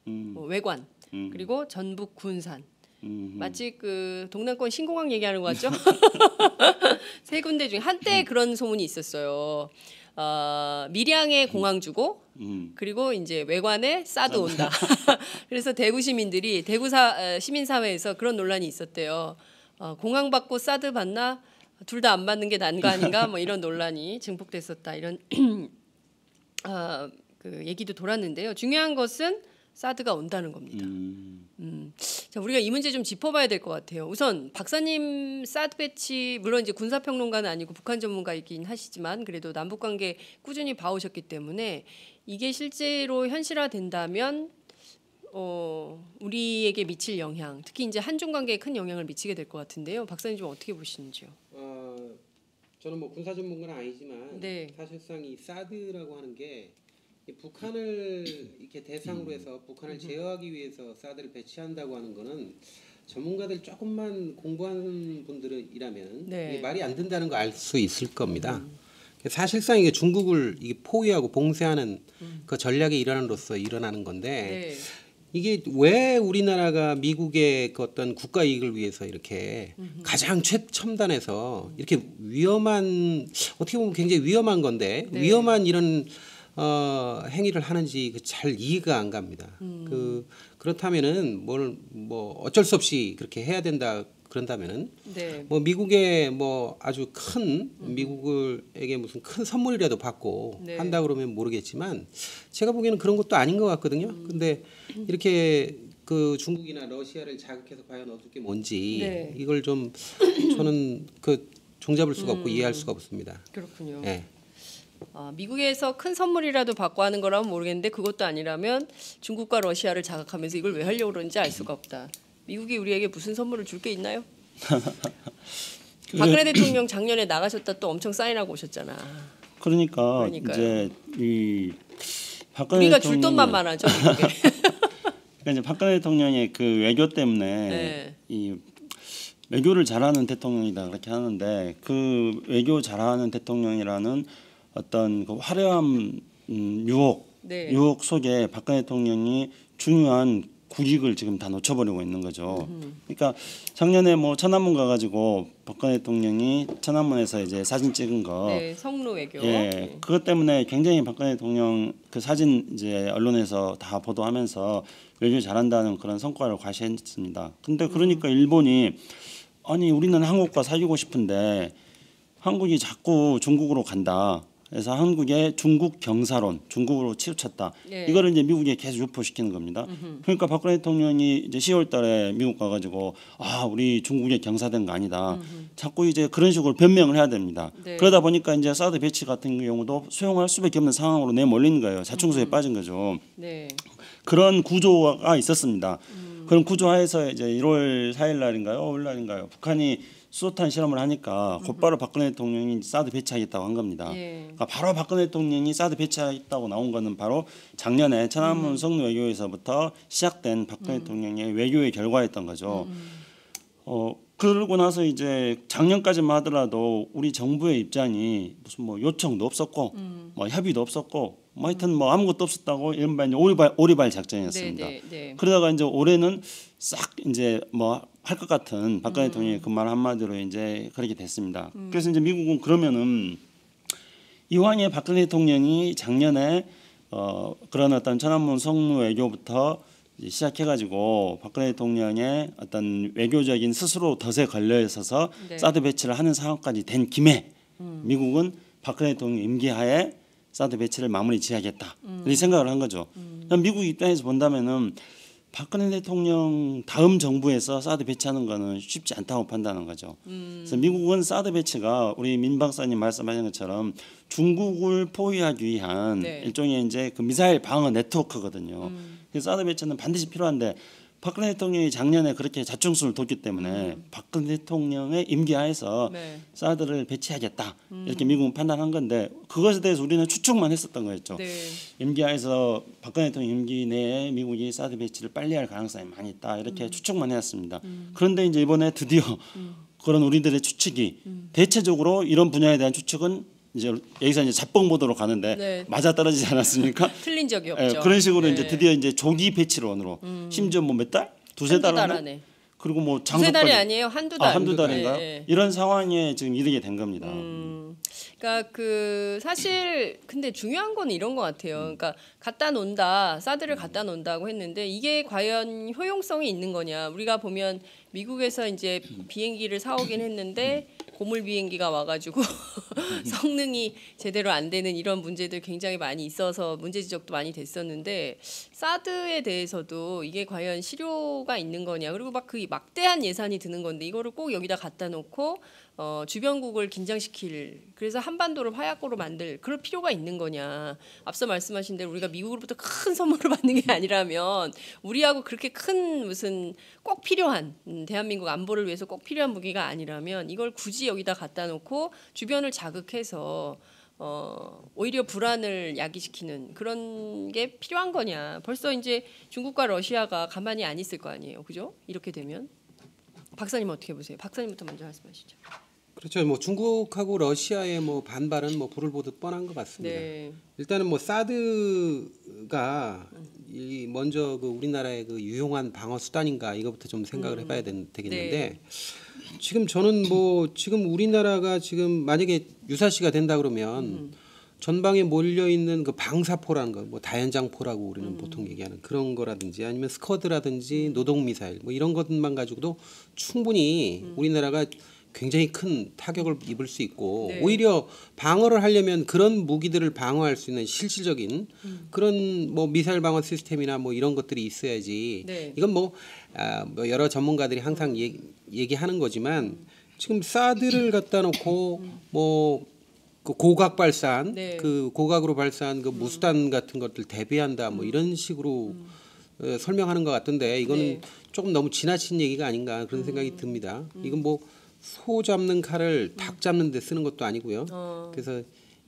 외관 그리고 전북 군산. 마치 그 동남권 신공항 얘기하는 것 같죠? 세 군데 중에 한때 그런 소문이 있었어요. 밀양에 공항 주고 그리고 이제 외관에 사드 온다. 그래서 대구 시민들이 시민사회에서 그런 논란이 있었대요. 공항 받고 사드 받나? 둘 다 안 받는 게 난거 아닌가? 뭐 이런 논란이 증폭됐었다. 이런 그 얘기도 돌았는데요. 중요한 것은 사드가 온다는 겁니다. 자, 우리가 이 문제 좀 짚어봐야 될 것 같아요. 우선 박사님 사드 배치 물론 이제 군사평론가는 아니고 북한 전문가이긴 하시지만 그래도 남북관계 꾸준히 봐오셨기 때문에 이게 실제로 현실화된다면 우리에게 미칠 영향, 특히 이제 한중 관계에 큰 영향을 미치게 될 것 같은데요. 박사님 좀 어떻게 보시는지요? 저는 뭐 군사 전문가는 아니지만 네. 사실상 이 사드라고 하는 게 북한을 이렇게 대상으로 해서 북한을 제어하기 위해서 사드를 배치한다고 하는 거는 전문가들 조금만 공부하는 분들이라면 이게 말이 안 된다는 거 알 수 있을 겁니다. 사실상 이게 중국을 이게 포위하고 봉쇄하는 그 전략의 일환으로서 일어나는 건데 이게 왜 우리나라가 미국의 그 어떤 국가 이익을 위해서 이렇게 가장 최첨단에서 이렇게 위험한 어떻게 보면 굉장히 위험한 건데 위험한 이런 행위를 하는지 잘 이해가 안 갑니다. 그렇다면은 뭐 어쩔 수 없이 그렇게 해야 된다 그런다면은 뭐 미국의 뭐 아주 큰 미국에게 무슨 큰 선물이라도 받고 한다 그러면 모르겠지만 제가 보기에는 그런 것도 아닌 것 같거든요. 근데 이렇게 그 중국이나 러시아를 자극해서 과연 얻을 게 뭔지 이걸 좀 저는 그 종잡을 수가 없고 이해할 수가 없습니다. 그렇군요. 네. 미국에서 큰 선물이라도 받고 하는 거라면 모르겠는데 그것도 아니라면 중국과 러시아를 자극하면서 이걸 왜 하려고 그러는지 알 수가 없다. 미국이 우리에게 무슨 선물을 줄 게 있나요? 박근혜 대통령 작년에 나가셨다 또 엄청 사인하고 오셨잖아. 그러니까요. 이제 이 박근혜 우리가 줄 돈만 많아져. 그러니까 이제 박근혜 대통령의 그 외교 때문에 네. 이 외교를 잘하는 대통령이다 그렇게 하는데 그 외교 잘하는 대통령이라는 어떤 그 화려한 유혹 네. 유혹 속에 박근혜 대통령이 중요한 국익을 지금 다 놓쳐버리고 있는 거죠. 그러니까 작년에 뭐 천안문 가가지고 박근혜 대통령이 천안문에서 이제 사진 찍은 거, 네, 성로 외교. 예, 네. 그것 때문에 굉장히 박근혜 대통령 그 사진 이제 언론에서 다 보도하면서 외교 잘한다는 그런 성과를 과시했습니다. 근데 그러니까 일본이 아니 우리는 한국과 사귀고 싶은데 한국이 자꾸 중국으로 간다. 그래서 한국의 중국 경사론, 중국으로 치우쳤다. 네. 이거를 이제 미국에 계속 유포시키는 겁니다. 그러니까 박근혜 대통령이 이제 10월달에 미국 가가지고 아 우리 중국에 경사된 거 아니다. 자꾸 이제 그런 식으로 변명을 해야 됩니다. 네. 그러다 보니까 이제 사드 배치 같은 경우도 수용할 수밖에 없는 상황으로 내몰리는 거예요. 자충수에 빠진 거죠. 네. 그런 구조가 있었습니다. 그런 구조하에서 이제 1월 4일 날인가요, 5일 날인가요, 북한이 수소탄 실험을 하니까 곧바로 박근혜 대통령이 사드 배치하겠다고 한 겁니다. 예. 그러니까 바로 박근혜 대통령이 사드 배치하겠다고 나온 거는 바로 작년에 천안문 성노 외교에서부터 시작된 박근혜 대통령의 외교의 결과였던 거죠. 그러고 나서 이제 작년까지만 하더라도 우리 정부의 입장이 무슨 뭐 요청도 없었고 뭐 협의도 없었고 뭐 하여튼 뭐 아무것도 없었다고 이른바 이제 오리발 작전이었습니다. 네, 네, 네. 그러다가 이제 올해는 싹 이제 뭐 할 것 같은 박근혜 대통령의 그 말 한마디로 이제 그렇게 됐습니다. 그래서 이제 미국은 그러면은 이왕에 박근혜 대통령이 작년에 그런 어떤 천안문 성노 외교부터 시작해가지고 박근혜 대통령의 어떤 외교적인 스스로 덫에 걸려 있어서 네. 사드 배치를 하는 상황까지 된 김에 미국은 박근혜 대통령 임기하에 사드 배치를 마무리 지어야겠다 이렇게 생각을 한 거죠. 미국 입장에서 본다면은 박근혜 대통령 다음 정부에서 사드 배치하는 거는 쉽지 않다고 판단하는 거죠. 그래서 미국은 사드 배치가 우리 민 박사님 말씀하신 것처럼 중국을 포위하기 위한 네. 일종의 이제 그 미사일 방어 네트워크거든요. 그래서 사드 배치는 반드시 필요한데 박근혜 대통령이 작년에 그렇게 자충수를 뒀기 때문에 박근혜 대통령의 임기하에서 네. 사드를 배치하겠다 이렇게 미국은 판단한 건데 그것에 대해서 우리는 추측만 했었던 거였죠. 네. 임기하에서 박근혜 대통령 임기 내에 미국이 사드 배치를 빨리 할 가능성이 많이 있다 이렇게 추측만 해왔습니다. 그런데 이제 이번에 드디어 그런 우리들의 추측이 대체적으로 이런 분야에 대한 추측은 이제 여기서 이제 잡봉 보도로 가는데 네. 맞아 떨어지지 않았습니까? 틀린 적이 예, 없죠. 그런 식으로 네. 이제 드디어 이제 조기 배치론으로 심지어 뭐 몇 달? 두세 한두 달 달 안에? 안에. 그리고 뭐 두세 장소까지 달이 아니에요. 한두 달. 한두 달인가요? 예, 예. 이런 상황에 지금 이르게 된 겁니다. 그러니까 그 사실 근데 중요한 건 이런 것 같아요. 그러니까 갖다 놓는다, 사드를 갖다 놓는다고 했는데 이게 과연 효용성이 있는 거냐? 우리가 보면 미국에서 이제 비행기를 사오긴 했는데 고물 비행기가 와가지고 성능이 제대로 안 되는 이런 문제들 굉장히 많이 있어서 문제 지적도 많이 됐었는데 사드에 대해서도 이게 과연 실효가 있는 거냐? 그리고 막 그 막대한 예산이 드는 건데 이거를 꼭 여기다 갖다 놓고 주변국을 긴장시킬 그래서 한반도를 화약고로 만들 그럴 필요가 있는 거냐. 앞서 말씀하신 대로 우리가 미국으로부터 큰 선물을 받는 게 아니라면 우리하고 그렇게 큰 무슨 꼭 필요한 대한민국 안보를 위해서 꼭 필요한 무기가 아니라면 이걸 굳이 여기다 갖다 놓고 주변을 자극해서 오히려 불안을 야기시키는 그런 게 필요한 거냐. 벌써 이제 중국과 러시아가 가만히 안 있을 거 아니에요. 그죠? 이렇게 되면. 박사님 어떻게 보세요? 박사님부터 먼저 말씀하시죠. 그렇죠. 뭐 중국하고 러시아의 뭐 반발은 뭐 불을 보듯 뻔한 것 같습니다. 네. 일단은 뭐 사드가 이 먼저 그 우리나라의 그 유용한 방어 수단인가 이거부터 좀 생각을 해봐야 되겠는데 네. 지금 저는 뭐 지금 우리나라가 지금 만약에 유사시가 된다 그러면 전방에 몰려 있는 그 방사포라는 거, 뭐 다연장포라고 우리는 보통 얘기하는 그런 거라든지 아니면 스커드라든지 노동 미사일 뭐 이런 것만 가지고도 충분히 우리나라가 굉장히 큰 타격을 입을 수 있고 네. 오히려 방어를 하려면 그런 무기들을 방어할 수 있는 실질적인 그런 뭐 미사일 방어 시스템이나 뭐 이런 것들이 있어야지. 네. 이건 뭐 여러 전문가들이 항상 얘기하는 거지만 지금 사드를 갖다 놓고 뭐 그 고각 발산, 네. 그 고각으로 발사한 그 무수단 같은 것들 대비한다, 뭐 이런 식으로 설명하는 것 같던데 이거는 네. 조금 너무 지나친 얘기가 아닌가 그런 생각이 듭니다. 이건 뭐 소 잡는 칼을 닭 잡는 데 쓰는 것도 아니고요. 그래서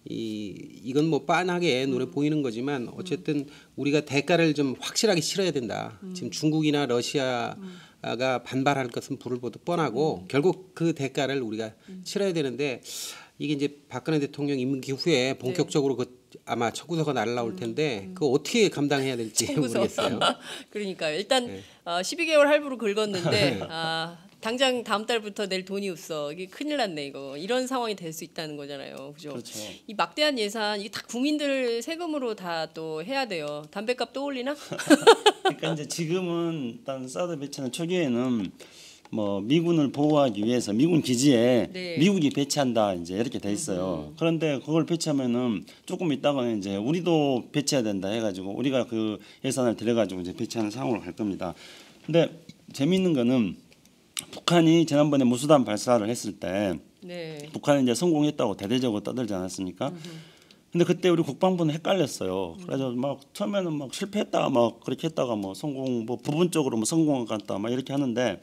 이건 뭐 빤하게 눈에 보이는 거지만 어쨌든 우리가 대가를 좀 확실하게 치러야 된다. 지금 중국이나 러시아가 반발할 것은 불을 보듯 뻔하고 결국 그 대가를 우리가 치러야 되는데 이게 이제 박근혜 대통령 임기 후에 본격적으로 아마 청구서가 날라올 텐데 그거 어떻게 감당해야 될지 모르겠어요. 그러니까 일단 12개월 할부로 긁었는데 당장 다음 달부터 낼 돈이 없어. 이게 큰일 났네 이거. 이런 상황이 될 수 있다는 거잖아요. 그죠? 그렇죠. 이 막대한 예산 이게 다 국민들 세금으로 다 또 해야 돼요. 담배값 또 올리나? 그러니까 이제 지금은 일단 사드 배치는 초기에는 뭐 미군을 보호하기 위해서 미군 기지에 네. 미국이 배치한다 이제 이렇게 돼 있어요. 그런데 그걸 배치하면은 조금 있다가는 이제 우리도 배치해야 된다 해가지고 우리가 그 예산을 들여가지고 이제 배치하는 상황으로 갈 겁니다. 근데 재미있는 거는 북한이 지난번에 무수단 발사를 했을 때 네. 북한이 이제 성공했다고 대대적으로 떠들지 않았습니까? 근데 그때 우리 국방부는 헷갈렸어요. 그래서 막 처음에는 막 실패했다가 막 그렇게 했다가 뭐 성공 뭐 부분적으로 뭐 성공한 것 같다 막 이렇게 하는데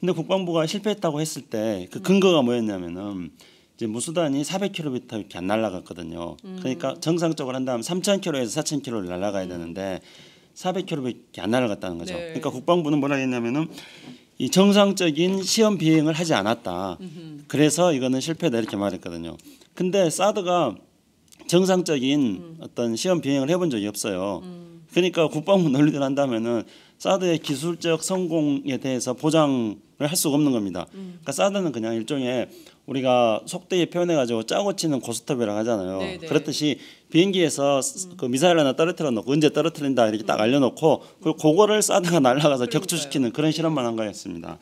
근데 국방부가 실패했다고 했을 때 그 근거가 뭐였냐면은 이제 무수단이 400km밖에 안 날아갔거든요. 그러니까 정상적으로 한다면 3,000km에서 4,000km를 날아가야 되는데 400km밖에 안 날아갔다는 거죠. 네. 그러니까 국방부는 뭐라 했냐면은 이 정상적인 시험 비행을 하지 않았다. 그래서 이거는 실패다 이렇게 말했거든요. 근데 사드가 정상적인 어떤 시험 비행을 해본 적이 없어요. 그러니까 국방부 논리대로 한다면은 사드의 기술적 성공에 대해서 보장을 할 수가 없는 겁니다. 그러니까 사드는 그냥 일종의 우리가 속되게 표현해가지고 짜고 치는 고스톱이라고 하잖아요. 네네. 그렇듯이 비행기에서 그 미사일 하나 떨어뜨려 놓고 언제 떨어뜨린다 이렇게 딱 알려놓고 그거를 사드가 날아가서 격추시키는 그런 실험만 한 거였습니다.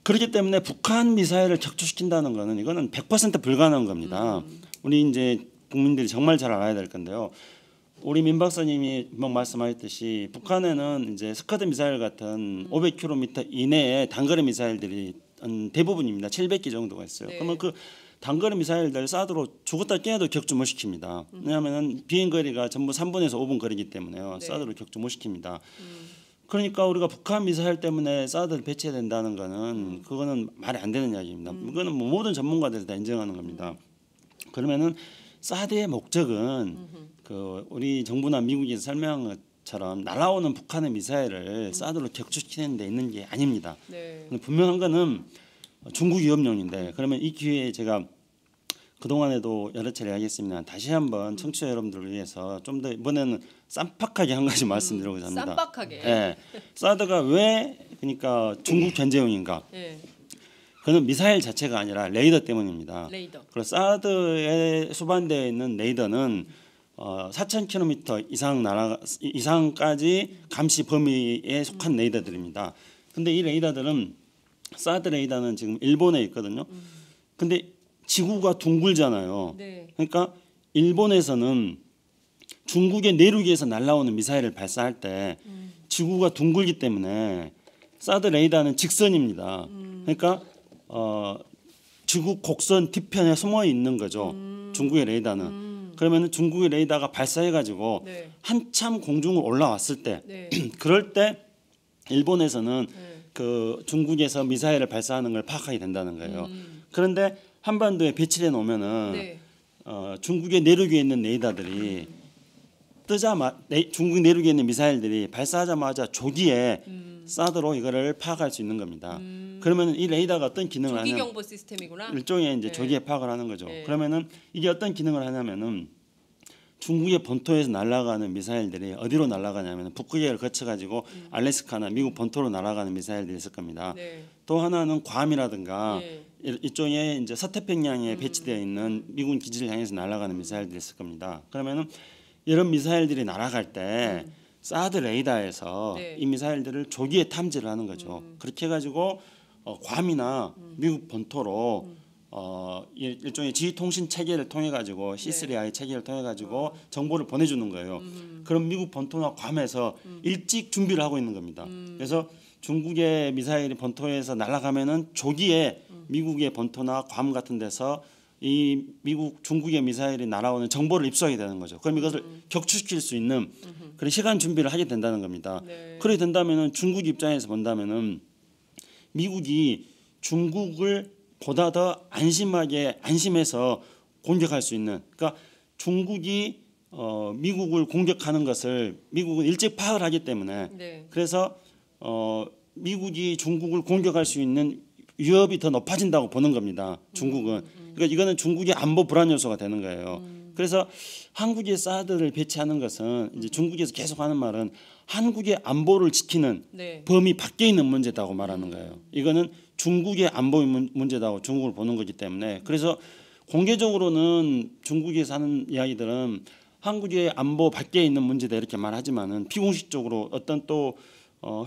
그렇기 때문에 북한 미사일을 격추시킨다는 거는 이거는 100% 불가능한 겁니다. 우리 이제 국민들이 정말 잘 알아야 될 건데요. 우리 민 박사님이 막 말씀하셨듯이 북한에는 이제 스커드 미사일 같은 500km 이내의 단거리 미사일들이 대부분입니다. 700기 정도가 있어요. 네. 그러면 그 단거리 미사일들 사드로 죽었다 깨도 격추 못 시킵니다. 왜냐하면 비행 거리가 전부 3분에서 5분 거리기 때문에요. 네. 사드로 격추 못 시킵니다. 그러니까 우리가 북한 미사일 때문에 사드를 배치해야 된다는 거는 그거는 말이 안 되는 이야기입니다. 이거는 뭐 모든 전문가들이 다 인정하는 겁니다. 그러면은 사드의 목적은 그 우리 정부나 미국에서 설명한 것처럼 날아오는 북한의 미사일을 사드로 격추시키는 데 있는 게 아닙니다. 네. 분명한 거는 중국 위협용인데 그러면 이 기회에 제가 그동안에도 여러 차례 이야기했습니다. 다시 한번 청취자 여러분들을 위해서 좀 더 이번에는 쌈박하게 한 가지 말씀드리고자 합니다. 쌈박하게. 예. 사드가 왜 그러니까 중국 견제용인가? 네. 그는 미사일 자체가 아니라 레이더 때문입니다. 레이더. 그리고 사드에 수반되어 있는 레이더는 4,000km 이상까지 감시 범위에 속한 레이더들입니다. 근데 이 레이더들은 사드 레이더는 지금 일본에 있거든요. 근데 지구가 둥글잖아요. 네. 그러니까 일본에서는 중국의 내륙에서 날아오는 미사일을 발사할 때 지구가 둥글기 때문에 사드 레이더는 직선입니다. 그러니까 지구 곡선 뒤편에 숨어 있는 거죠. 중국의 레이더는. 그러면 중국의 레이더가 발사해가지고 네. 한참 공중을 올라왔을 때, 네. 그럴 때 일본에서는 네. 그 중국에서 미사일을 발사하는 걸 파악하게 된다는 거예요. 그런데 한반도에 배치해 놓으면은 네. 중국의 내륙에 있는 레이더들이 중국 내륙에 있는 미사일들이 발사하자마자 조기에 사드로 이거를 파악할 수 있는 겁니다. 그러면 이 레이더가 어떤 기능을 조기 하냐면 경보 시스템이구나. 일종의 이제 네. 조기에 파악을 하는 거죠. 네. 그러면은 이게 어떤 기능을 하냐면은 중국의 본토에서 날아가는 미사일들이 어디로 날아가냐면 북극해를 거쳐가지고 알래스카나 미국 본토로 날아가는 미사일들이 있을 겁니다. 네. 또 하나는 괌이라든가 네. 이쪽에 이제 서태평양에 배치되어 있는 미군 기지를 향해서 날아가는 미사일들이 있을 겁니다. 그러면은 이런 미사일들이 날아갈 때 사드 레이더에서 네. 이 미사일들을 조기에 탐지를 하는 거죠. 그렇게 해가지고 괌이나 미국 본토로 일종의 지휘 통신 체계를 통해 가지고 C3I 체계를 통해 가지고 정보를 보내주는 거예요. 그럼 미국 본토나 괌에서 일찍 준비를 하고 있는 겁니다. 그래서 중국의 미사일이 본토에서 날아가면은 조기에 미국의 본토나 괌 같은 데서 이 중국의 미사일이 날아오는 정보를 입수하게 되는 거죠. 그럼 이것을 격추시킬 수 있는 그런 시간 준비를 하게 된다는 겁니다. 네. 그렇게 된다면은 중국 입장에서 본다면은 미국이 중국을 보다 더 안심해서 공격할 수 있는 그러니까 중국이 미국을 공격하는 것을 미국은 일찍 파악을 하기 때문에 네. 그래서 미국이 중국을 공격할 수 있는 위협이 더 높아진다고 보는 겁니다. 중국은. 그러니까 이거는 중국의 안보 불안 요소가 되는 거예요. 그래서 한국에 사드를 배치하는 것은 이제 중국에서 계속 하는 말은 한국의 안보를 지키는 네. 범위 밖에 있는 문제다고 말하는 거예요. 이거는 중국의 안보 문제다고 중국을 보는 거기 때문에 그래서 공개적으로는 중국에서 하는 이야기들은 한국의 안보 밖에 있는 문제다 이렇게 말하지만은 비공식적으로 어떤 또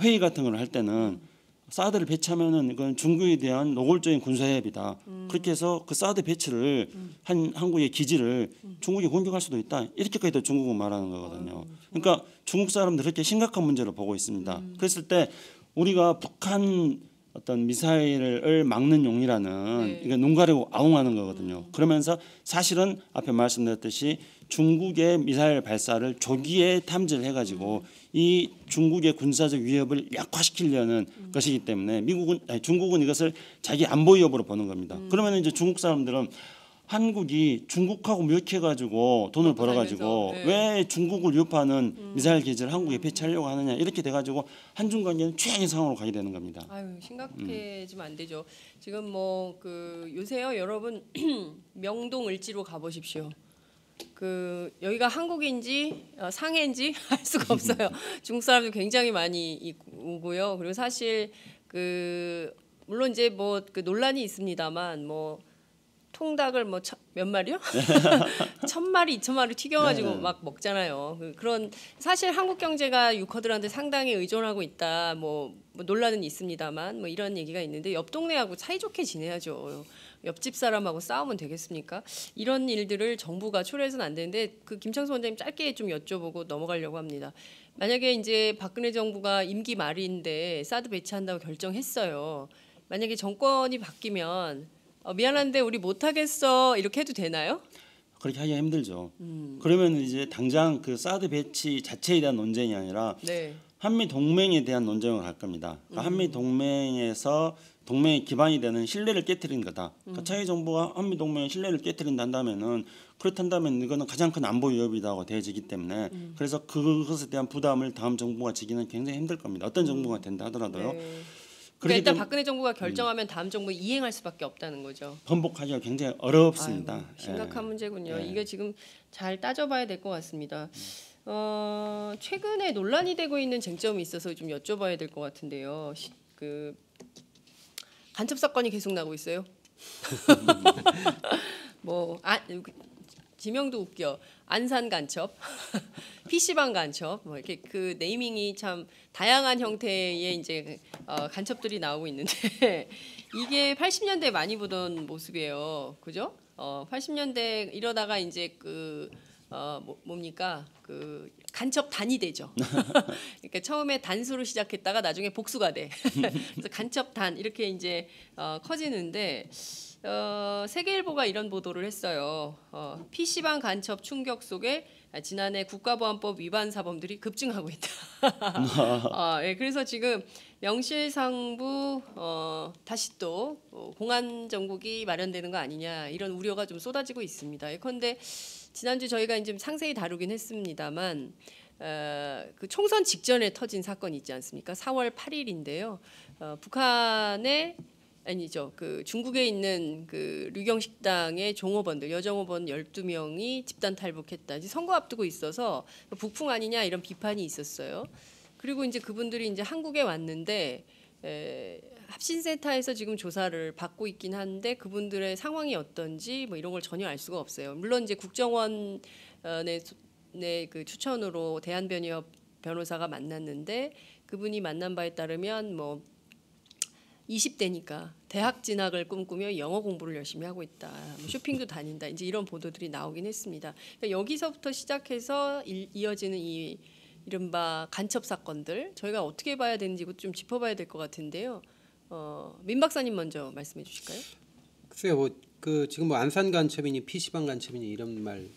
회의 같은 걸 할 때는 사드를 배치하면은 이건 중국에 대한 노골적인 군사해협이다. 그렇게 해서 그 사드 배치를 한국의 기지를 중국이 공격할 수도 있다. 이렇게까지도 중국은 말하는 거거든요. 그러니까 중국 사람들 그렇게 심각한 문제로 보고 있습니다. 그랬을 때 우리가 북한 어떤 미사일을 막는 용이라는 네. 이게 눈 가리고 아웅하는 거거든요. 그러면서 사실은 앞에 말씀드렸듯이 중국의 미사일 발사를 조기에 탐지를 해가지고 이 중국의 군사적 위협을 약화시키려는 것이기 때문에 중국은 이것을 자기 안보 위협으로 보는 겁니다. 그러면 이제 중국 사람들은 한국이 중국하고 무역해가지고 돈을 벌어가지고 네. 왜 중국을 위협하는 미사일 기지를 한국에 배치하려고 하느냐 이렇게 돼가지고 한중 관계는 최악의 상황으로 가게 되는 겁니다. 아유 심각해지면 안 되죠. 지금 뭐 그 요새요 여러분 명동 을지로 가보십시오. 그 여기가 한국인지 상해인지 알 수가 없어요. 중국 사람들 굉장히 많이 오고요. 그리고 사실 그 물론 이제 뭐 그 논란이 있습니다만 뭐 통닭을 뭐 몇 마리요? 1,000마리, 2,000마리 튀겨가지고 네. 막 먹잖아요. 그런 사실 한국 경제가 유커들한테 상당히 의존하고 있다. 뭐 논란은 있습니다만 뭐 이런 얘기가 있는데 옆 동네하고 사이좋게 지내야죠. 옆집 사람하고 싸우면 되겠습니까? 이런 일들을 정부가 초래해서는 안 되는데 그 김창수 원장님 짧게 좀 여쭤보고 넘어가려고 합니다. 만약에 이제 박근혜 정부가 임기 말인데 사드 배치한다고 결정했어요. 만약에 정권이 바뀌면 미안한데 우리 못하겠어 이렇게 해도 되나요? 그렇게 하기가 힘들죠. 그러면 이제 당장 그 사드 배치 자체에 대한 논쟁이 아니라 네. 한미 동맹에 대한 논쟁을 갈 겁니다. 그러니까 한미 동맹에서 동맹의 기반이 되는 신뢰를 깨트린 거다. 그러니까 차기 정부가 한미 동맹의 신뢰를 깨트린다면은 그렇다면 이거는 가장 큰 안보 위협이라고 대해지기 때문에 그래서 그것에 대한 부담을 다음 정부가 지기는 굉장히 힘들 겁니다. 어떤 정부가 된다 하더라도요. 네. 그러니까 그렇기 일단 때문에 박근혜 정부가 결정하면 다음 정부 이행할 수밖에 없다는 거죠. 번복하기가 굉장히 어렵습니다. 아이고, 심각한 예. 문제군요. 예. 이게 지금 잘 따져봐야 될 것 같습니다. 최근에 논란이 되고 있는 쟁점이 있어서 좀 여쭤봐야 될 것 같은데요. 그 간첩 사건이 계속 나고 있어요. 지명도 웃겨. 안산 간첩, PC방 간첩, 뭐 이렇게 그 네이밍이 참 다양한 형태의 이제 간첩들이 나오고 있는데 이게 80년대 많이 보던 모습이에요, 그죠? 80년대 이러다가 이제 뭡니까 그 간첩단이 되죠. 그러니까 처음에 단수로 시작했다가 나중에 복수가 돼. 그래서 간첩단 이렇게 이제 커지는데. 세계일보가 이런 보도를 했어요. PC방 간첩 충격 속에 지난해 국가보안법 위반 사범들이 급증하고 있다. 예, 그래서 지금 명실상부 다시 또 공안 정국이 마련되는 거 아니냐 이런 우려가 좀 쏟아지고 있습니다. 예컨대 지난주 저희가 이제 상세히 다루긴 했습니다만 그 총선 직전에 터진 사건이 있지 않습니까? 4월 8일인데요. 북한의 아니죠. 그 중국에 있는 그 류경 식당의 종업원들, 여종업원 12명이 집단 탈북했다. 이제 선거 앞두고 있어서 북풍 아니냐 이런 비판이 있었어요. 그리고 이제 그분들이 이제 한국에 왔는데 합신센터에서 지금 조사를 받고 있긴 한데 그분들의 상황이 어떤지 뭐 이런 걸 전혀 알 수가 없어요. 물론 이제 국정원의 그 추천으로 대한변협 변호사가 만났는데 그분이 만난 바에 따르면 뭐 20대니까 대학 진학을 꿈꾸며 영어 공부를 열심히 하고 있다. 쇼핑도 다닌다. 이제 이런 보도들이 나오긴 했습니다. 그러니까 여기서부터 시작해서 이어지는 이 이른바 간첩 사건들 저희가 어떻게 봐야 되는지 이거 좀 짚어봐야 될 것 같은데요. 민 박사님 먼저 말씀해 주실까요? 글쎄요, 뭐 그 지금 뭐 안산 간첩이니 PC방 간첩이니 이런 말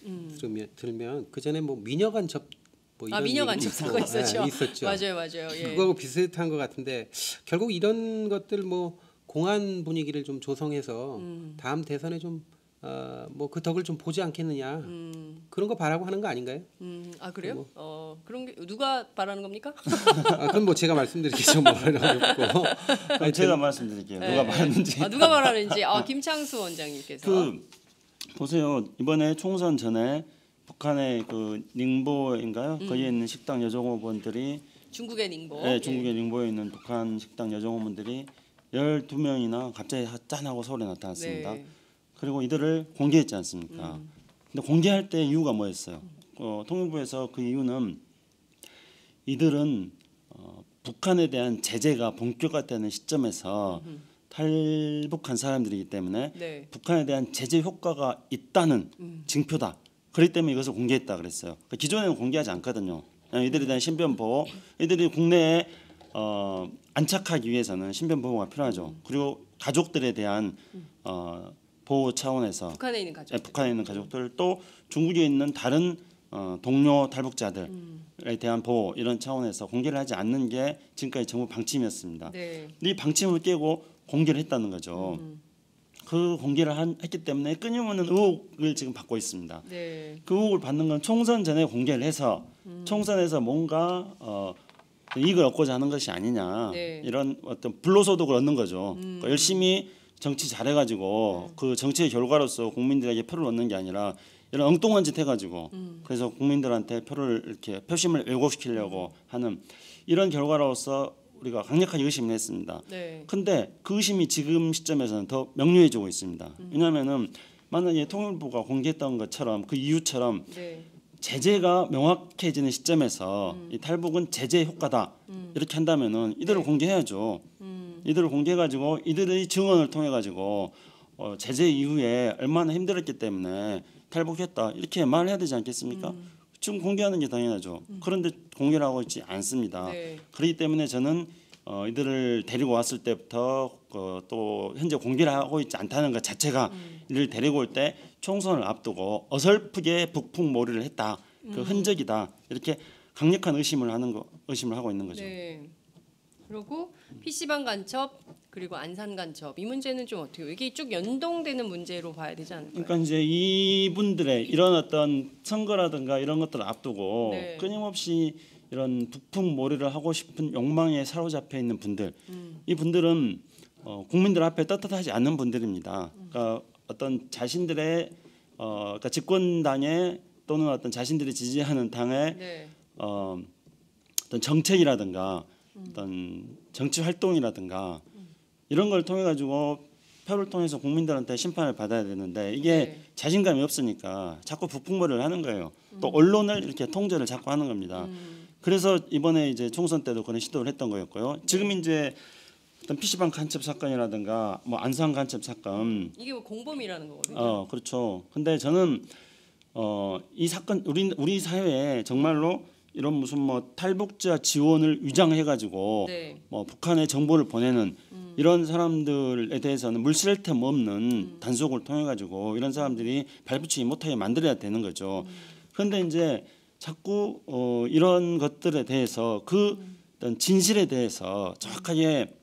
들면 그 전에 뭐 미녀 간첩 뭐 이런 미녀 얘기도 간첩 사건 있고, 있었죠. 있었죠. 맞아요. 예. 그거하고 비슷한 것 같은데 결국 이런 것들 뭐 공안 분위기를 좀 조성해서 다음 대선에 좀 뭐 그 덕을 좀 보지 않겠느냐 그런 거 바라고 하는 거 아닌가요? 아 그래요? 그런 게 누가 바라는 겁니까? 그건 뭐 제가 말씀드리기 좀 어렵고 그럼 제가 말씀드릴게요. 누가 말하는지. 누가 말하는지. 김창수 원장님께서. 그 보세요. 이번에 총선 전에 북한의 그 닝보인가요? 거기에 있는 식당 여종업원들이 중국의 닝보. 네, 중국의 닝보에 있는 북한 식당 여종업원들이 12명이나 갑자기 짠하고 서울에 나타났습니다. 네. 그리고 이들을 공개했지 않습니까? 근데 공개할 때 이유가 뭐였어요? 통일부에서 그 이유는 이들은 북한에 대한 제재가 본격화되는 시점에서 탈북한 사람들이기 때문에 네. 북한에 대한 제재 효과가 있다는 징표다. 그렇기 때문에 이것을 공개했다 그랬어요. 그러니까 기존에는 공개하지 않거든요. 이들에 대한 신변 보호, 이들이 국내에 안착하기 위해서는 신변 보호가 필요하죠. 그리고 가족들에 대한 보호 차원에서 북한에 있는 가족. 북한에 있는 가족들 또 중국에 있는 다른 동료 탈북자들에 대한 보호 이런 차원에서 공개를 하지 않는 게 지금까지 정부 방침이었습니다. 네. 이 방침을 깨고 공개를 했다는 거죠. 그 공개를 했기 때문에 끊임없는 의혹을 지금 받고 있습니다. 네. 그 의혹을 받는 건 총선 전에 공개를 해서 총선에서 뭔가 이익을 얻고자 하는 것이 아니냐 네. 이런 어떤 불로소득을 얻는 거죠. 그러니까 열심히 정치 잘해가지고 그 정치의 결과로서 국민들에게 표를 얻는 게 아니라 이런 엉뚱한 짓 해가지고 그래서 국민들한테 표를 이렇게 표심을 왜곡시키려고 하는 이런 결과로서 우리가 강력하게 의심을 했습니다. 네. 근데 그 의심이 지금 시점에서는 더 명료해지고 있습니다. 왜냐하면은 만약에 통일부가 공개했던 것처럼 그 이유처럼 네. 제재가 명확해지는 시점에서 이 탈북은 제재 효과다 이렇게 한다면은 이들을 네. 공개해야죠. 이들을 공개해가지고 이들의 증언을 통해가지고 제재 이후에 얼마나 힘들었기 때문에 탈북했다 이렇게 말해야 되지 않겠습니까? 지금 공개하는 게 당연하죠. 그런데 공개를 하고 있지 않습니다. 네. 그렇기 때문에 저는 이들을 데리고 왔을 때부터 또 현재 공개를 하고 있지 않다는 것 자체가 이들을 데리고 올 때 총선을 앞두고 어설프게 북풍몰이를 했다. 그 흔적이다. 이렇게 강력한 의심을 하고 있는 거죠. 네. 그리고 PC방 간첩 그리고 안산 간첩 이 문제는 좀 어떻게 이게 쭉 연동되는 문제로 봐야 되지 않을까요? 그러니까 이제 이분들의 이런 어떤 선거라든가 이런 것들을 앞두고 네. 끊임없이 이런 북풍몰이를 하고 싶은 욕망에 사로잡혀 있는 분들, 이 분들은 국민들 앞에 떳떳하지 않는 분들입니다. 그러니까 어떤 자신들의 그러니까 집권당에 또는 어떤 자신들이 지지하는 당의 네. 어떤 정책이라든가 어떤 정치 활동이라든가 이런 걸 통해 가지고 표를 통해서 국민들한테 심판을 받아야 되는데 이게 네. 자신감이 없으니까 자꾸 북풍몰이를 하는 거예요. 또 언론을 이렇게 통제를 자꾸 하는 겁니다. 그래서 이번에 이제 총선 때도 그런 시도를 했던 거였고요. 지금 이제 어떤 PC방 간첩 사건이라든가 뭐 안산 간첩 사건 이게 뭐 공범이라는 거거든요. 그렇죠. 근데 저는 이 사건 우리 사회에 정말로 이런 무슨 뭐 탈북자 지원을 위장해 가지고 네. 뭐 북한에 정보를 보내는 이런 사람들에 대해서는 물샐 틈 없는 단속을 통해 가지고 이런 사람들이 발붙이지 못하게 만들어야 되는 거죠. 그런데 이제 자꾸 이런 것들에 대해서 그 어떤 진실에 대해서 정확하게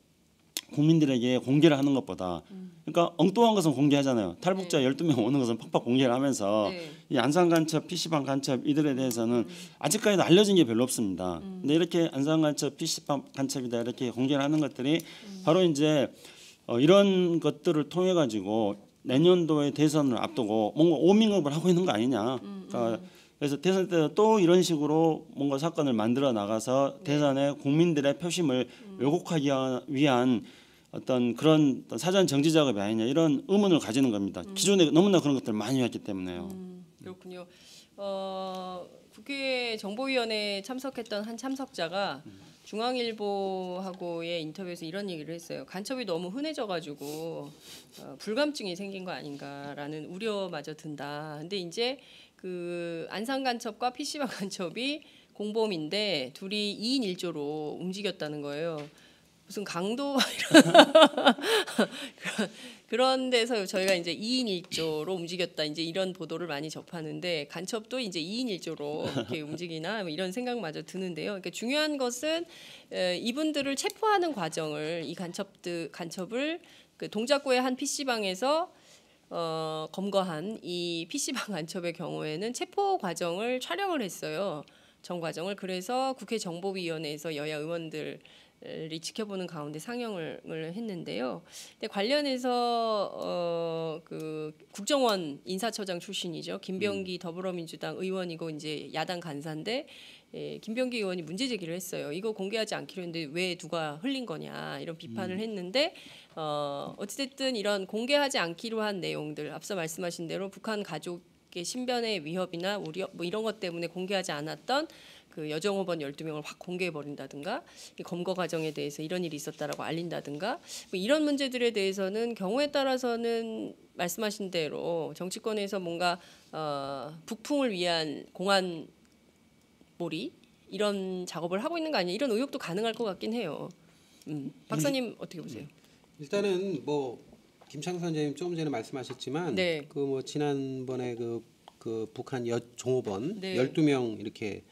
국민들에게 공개를 하는 것보다 그러니까 엉뚱한 것은 공개하잖아요. 탈북자 12명 오는 것은 팍팍 공개를 하면서 네. 이 안산 간첩, PC방 간첩 이들에 대해서는 아직까지도 알려진 게 별로 없습니다. 근데 이렇게 안산 간첩, PC방 간첩이다 이렇게 공개를 하는 것들이 바로 이제 이런 것들을 통해 가지고 내년도에 대선을 앞두고 뭔가 오밍업을 하고 있는 거 아니냐. 그러니까 그래서 대선 때 또 이런 식으로 뭔가 사건을 만들어 나가서 대선에 국민들의 표심을 왜곡하기 위한 어떤 그런 사전 정치 작업이 아니냐 이런 의문을 가지는 겁니다. 기존에 너무나 그런 것들을 많이 했기 때문에요. 그렇군요. 국회 정보위원회에 참석했던 한 참석자가 중앙일보하고의 인터뷰에서 이런 얘기를 했어요. 간첩이 너무 흔해져가지고 불감증이 생긴 거 아닌가라는 우려마저 든다. 근데 이제 그 안산 간첩과 PC방 간첩이 공범인데 둘이 2인 1조로 움직였다는 거예요. 무슨 강도 그런 데서 저희가 이제 2인 1조로 움직였다 이제 이런 보도를 많이 접하는데 간첩도 이제 2인 1조로 이렇게 움직이나 뭐 이런 생각마저 드는데요. 그러니까 중요한 것은 이분들을 체포하는 과정을 이 간첩을 그 동작구의 한 PC방에서 검거한 이 PC방 간첩의 경우에는 체포 과정을 촬영을 했어요. 전 과정을. 그래서 국회 정보위원회에서 여야 의원들이 지켜보는 가운데 상영을 했는데요. 근데 관련해서 그 국정원 인사처장 출신이죠. 김병기 더불어민주당 의원이고 이제 야당 간사인데 김병기 의원이 문제 제기를 했어요. 이거 공개하지 않기로 했는데 왜 누가 흘린 거냐 이런 비판을 했는데 어찌됐든 이런 공개하지 않기로 한 내용들 앞서 말씀하신 대로 북한 가족의 신변의 위협이나 우려 뭐 이런 것 때문에 공개하지 않았던 그 여정호번 12명을 확 공개해 버린다든가 이 검거 과정에 대해서 이런 일이 있었다라고 알린다든가 뭐 이런 문제들에 대해서는 경우에 따라서는 말씀하신 대로 정치권에서 뭔가 북풍을 위한 공안 몰이 이런 작업을 하고 있는 거 아니냐 이런 의혹도 가능할 것 같긴 해요. 박사님 어떻게 보세요? 일단은 뭐 김창수 선생님 조금 전에 말씀하셨지만 네. 그 뭐 지난번에 그 북한 종업원 네. 12명 이렇게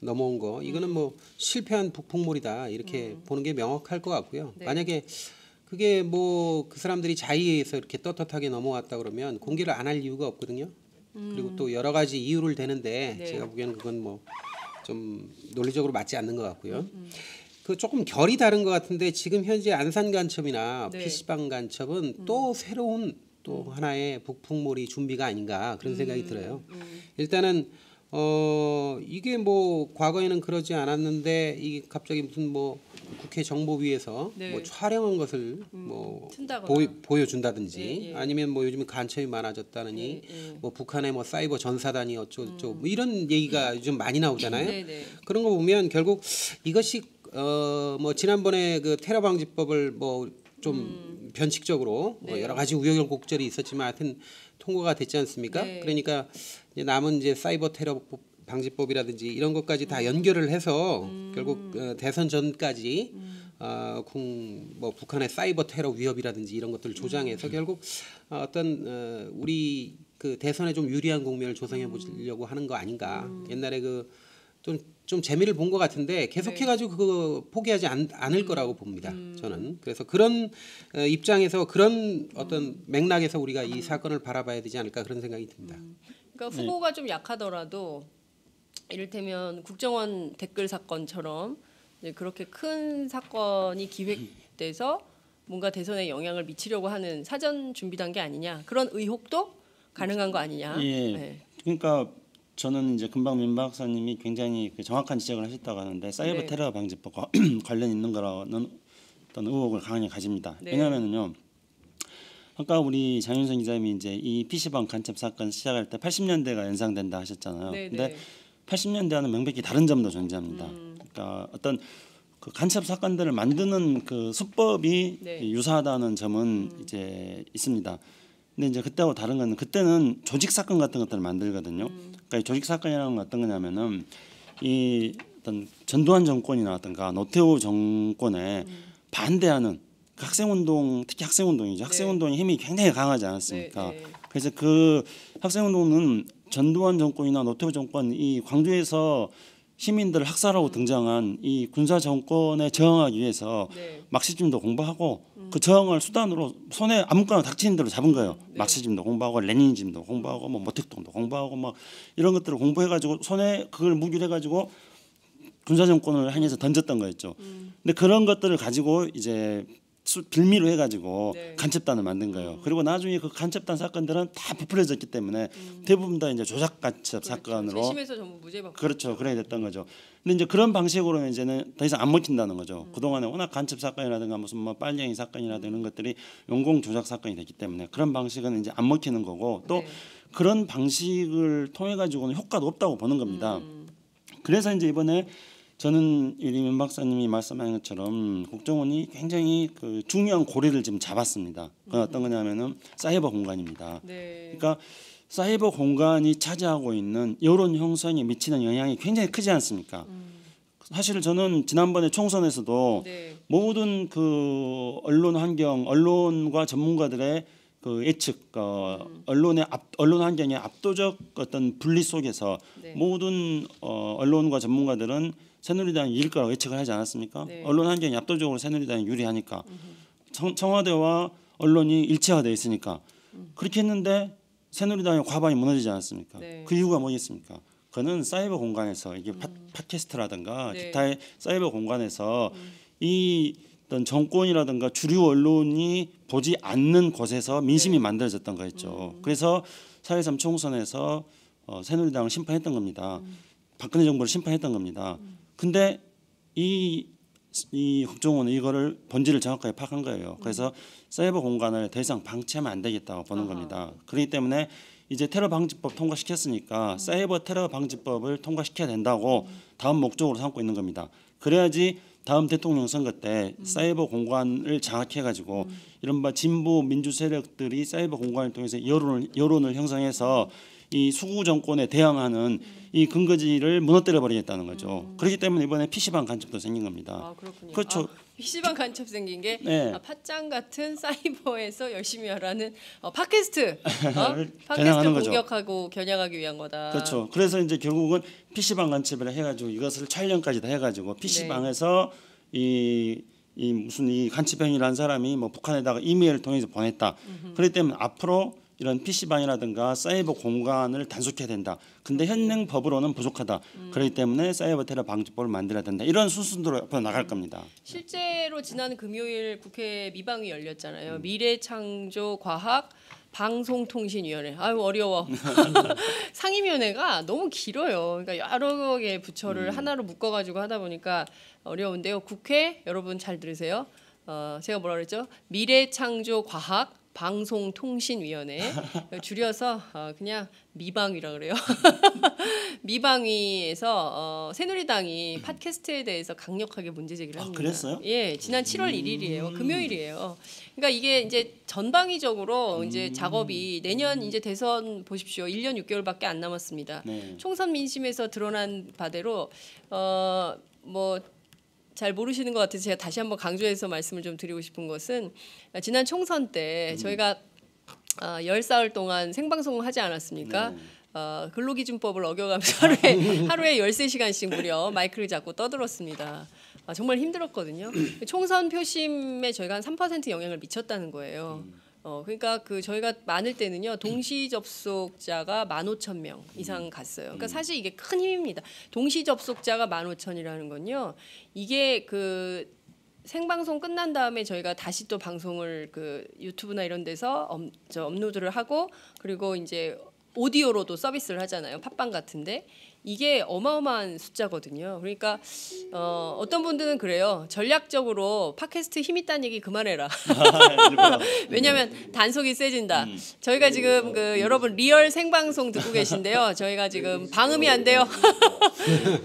넘어온 거 이거는 뭐 실패한 북풍몰이다 이렇게 보는 게 명확할 것 같고요. 네. 만약에 그게 뭐 그 사람들이 자의해서 이렇게 떳떳하게 넘어왔다 그러면 공개를 안 할 이유가 없거든요. 그리고 또 여러 가지 이유를 대는데 네. 제가 보기에는 그건 뭐 좀 논리적으로 맞지 않는 것 같고요. 그 조금 결이 다른 것 같은데 지금 현재 안산 간첩이나 네. PC방 간첩은 또 새로운 또 하나의 북풍몰이 준비가 아닌가 그런 생각이 들어요. 일단은 이게 뭐 과거에는 그러지 않았는데 이게 갑자기 무슨 뭐 국회 정보위에서 네. 뭐 촬영한 것을 뭐 튼다거나. 보여준다든지 예, 예. 아니면 뭐 요즘 간첩이 많아졌다느니 뭐 북한의 뭐 사이버 전사단이 어쩌고 뭐 이런 얘기가 요즘 많이 나오잖아요. 네, 네. 그런 거 보면 결국 이것이 뭐 지난번에 그 테러 방지법을 뭐 좀 변칙적으로 뭐 네. 여러 가지 우여곡절이 있었지만 하여튼 통과가 됐지 않습니까? 네. 그러니까 이제 남은 이제 사이버 테러 방지법이라든지 이런 것까지 다 연결을 해서 결국 대선 전까지 뭐 북한의 사이버 테러 위협이라든지 이런 것들을 조장해서 결국 어떤 우리 그 대선에 좀 유리한 국면을 조성해 보려고 하는 거 아닌가? 옛날에 그 좀 재미를 본 것 같은데 계속해가지고 그거 포기하지 않을 거라고 봅니다. 저는 그래서 그런 입장에서 그런 어떤 맥락에서 우리가 이 사건을 바라봐야 되지 않을까 그런 생각이 듭니다. 그러니까 후보가 좀 약하더라도 이를테면 국정원 댓글 사건처럼 이제 그렇게 큰 사건이 기획돼서 뭔가 대선에 영향을 미치려고 하는 사전 준비단 게 아니냐 그런 의혹도 가능한 거 아니냐. 예. 네. 그러니까 저는 이제 금방 민 박사님이 굉장히 그 정확한 지적을 하셨다고 하는데 사이버 네. 테러 방지법과 관련 있는 거라는 어떤 의혹을 강하게 가집니다. 네. 왜냐하면요. 아까 우리 장윤선 기자님이 이제 이 PC방 간첩 사건 시작할 때 80년대가 연상된다 하셨잖아요. 네, 근데 네. 80년대와는 명백히 다른 점도 존재합니다. 그러니까 어떤 그 간첩 사건들을 만드는 그 수법이 네. 유사하다는 점은 이제 있습니다. 근데 이제 그때하고 다른 건 그때는 조직 사건 같은 것들을 만들거든요. 그러니까 이 조직 사건이라는 건 어떤 거냐면은 이 어떤 전두환 정권이라든가 노태우 정권에 반대하는 그 학생운동 특히 학생운동이죠. 학생운동의 힘이 굉장히 강하지 않았습니까? 네, 네. 그래서 그 학생운동은 전두환 정권이나 노태우 정권 이 광주에서 시민들을 학살하고 등장한 이 군사 정권에 저항하기 위해서 네. 막시즘도 공부하고 그 저항을 수단으로 손에 아무거나 닥치는 대로 잡은 거예요. 네. 막시즘도 공부하고 레닌즘도 공부하고 뭐 모택동도 공부하고 막 이런 것들을 공부해가지고 손에 그걸 무기를 해가지고 군사 정권을 향해서 던졌던 거였죠. 근데 그런 것들을 가지고 이제 빌미로 해가지고 네. 간첩단을 만든 거예요. 그리고 나중에 그 간첩단 사건들은 다 부풀려졌기 때문에 대부분 다 이제 조작 간첩 사건으로 재심에서 전부 무죄 받고. 그렇죠. 그래야 됐던 거죠. 근데 이제 그런 방식으로는 이제는 더 이상 안 먹힌다는 거죠. 그동안에 워낙 간첩 사건이라든가 무슨 뭐 빨갱이 사건이라든가 이런 것들이 용공 조작 사건이 됐기 때문에 그런 방식은 이제 안 먹히는 거고 또 네. 그런 방식을 통해 가지고는 효과도 없다고 보는 겁니다. 그래서 이제 이번에 저는 이민 박사님이 말씀하신 것처럼 국정원이 굉장히 그 중요한 고리를 지금 잡았습니다. 그건 어떤 거냐면은 사이버 공간입니다. 네. 그러니까 사이버 공간이 차지하고 있는 여론 형성에 미치는 영향이 굉장히 크지 않습니까? 사실 저는 지난번에 총선에서도 네. 모든 그 언론 환경, 언론과 전문가들의 그 예측, 언론 환경의 압도적 어떤 분리 속에서 네. 모든 언론과 전문가들은 새누리당이 이길 거라고 예측을 하지 않았습니까? 네. 언론 환경이 압도적으로 새누리당이 유리하니까 청와대와 언론이 일체화되어 있으니까 그렇게 했는데 새누리당의 과반이 무너지지 않았습니까? 네. 그 이유가 뭐겠습니까? 그는 사이버 공간에서 이게 팟캐스트라든가 네. 기타의 사이버 공간에서 이 어떤 정권이라든가 주류 언론이 보지 않는 곳에서 민심이 만들어졌던 거였죠. 그래서 4.13 총선에서 새누리당을 심판했던 겁니다. 박근혜 정부를 심판했던 겁니다. 근데 이 국정원은 이거를 본질을 정확하게 파악한 거예요. 그래서 사이버 공간을 더 이상 방치하면 안 되겠다고 보는 겁니다. 그렇기 때문에 이제 테러 방지법 통과시켰으니까 사이버 테러 방지법을 통과시켜야 된다고 다음 목적으로 삼고 있는 겁니다. 그래야지 다음 대통령 선거 때 사이버 공간을 장악해가지고 이른바 진보 민주 세력들이 사이버 공간을 통해서 여론을 형성해서 이 수구 정권에 대항하는 이 근거지를 무너뜨려 버리겠다는 거죠. 그렇기 때문에 이번에 PC방 간첩도 생긴 겁니다. 아 그렇군요. 그렇죠. PC방 간첩 생긴 게 네. 팟짱 같은 사이버에서 열심히 하라는 팟캐스트 겨냥하는 거죠. 공격하고 겨냥하기 위한 거다. 그렇죠. 그래서 이제 결국은 PC방 간첩을 해가지고 이것을 촬영까지 다 해가지고 PC방에서 이 무슨 이 간첩행위라는 사람이 뭐 북한에다가 이메일을 통해서 보냈다. 그렇기 때문에 앞으로 이런 PC방이라든가 사이버 공간을 단속해야 된다. 근데 현행 법으로는 부족하다. 그렇기 때문에 사이버 테러 방지법을 만들어야 된다. 이런 수순으로 앞으로 나갈 겁니다. 실제로 지난 금요일 국회 미방위 열렸잖아요. 미래창조과학 방송통신위원회. 아유 어려워. 상임위원회가 너무 길어요. 그러니까 여러 개의 부처를 하나로 묶어가지고 하다 보니까 어려운데요. 국회 여러분 잘 들으세요. 제가 뭐라 그랬죠? 미래창조과학 방송통신위원회 줄여서 그냥 미방위라 그래요. 미방위에서 새누리당이 팟캐스트에 대해서 강력하게 문제 제기를 합니다. 그랬어요? 예, 지난 7월 1일이에요. 금요일이에요. 그러니까 이게 이제 전방위적으로 이제 작업이 내년 이제 대선 보십시오. 1년 6개월밖에 안 남았습니다. 네. 총선 민심에서 드러난 바대로 뭐 잘 모르시는 것 같아서 제가 다시 한번 강조해서 말씀을 좀 드리고 싶은 것은 지난 총선 때 저희가 10사흘 동안 생방송을 하지 않았습니까? 네. 근로기준법을 어겨가면서 하루에 13시간씩 무려 마이크를 잡고 떠들었습니다. 정말 힘들었거든요. 총선 표심에 저희가 한 3% 영향을 미쳤다는 거예요. 그러니까 저희가 많을 때는요 동시 접속자가 15,000명 이상 갔어요. 그러니까 사실 이게 큰 힘입니다. 동시 접속자가 15,000이라는 건요 이게 생방송 끝난 다음에 저희가 다시 또 방송을 유튜브나 이런 데서 업로드를 하고 그리고 이제 오디오로도 서비스를 하잖아요. 팟빵 같은데 이게 어마어마한 숫자거든요. 그러니까 어떤 분들은 그래요. 전략적으로 팟캐스트 힘 있다는 얘기 그만해라. 왜냐하면 단속이 세진다. 저희가 지금 여러분 리얼 생방송 듣고 계신데요. 저희가 지금 방음이 안 돼요.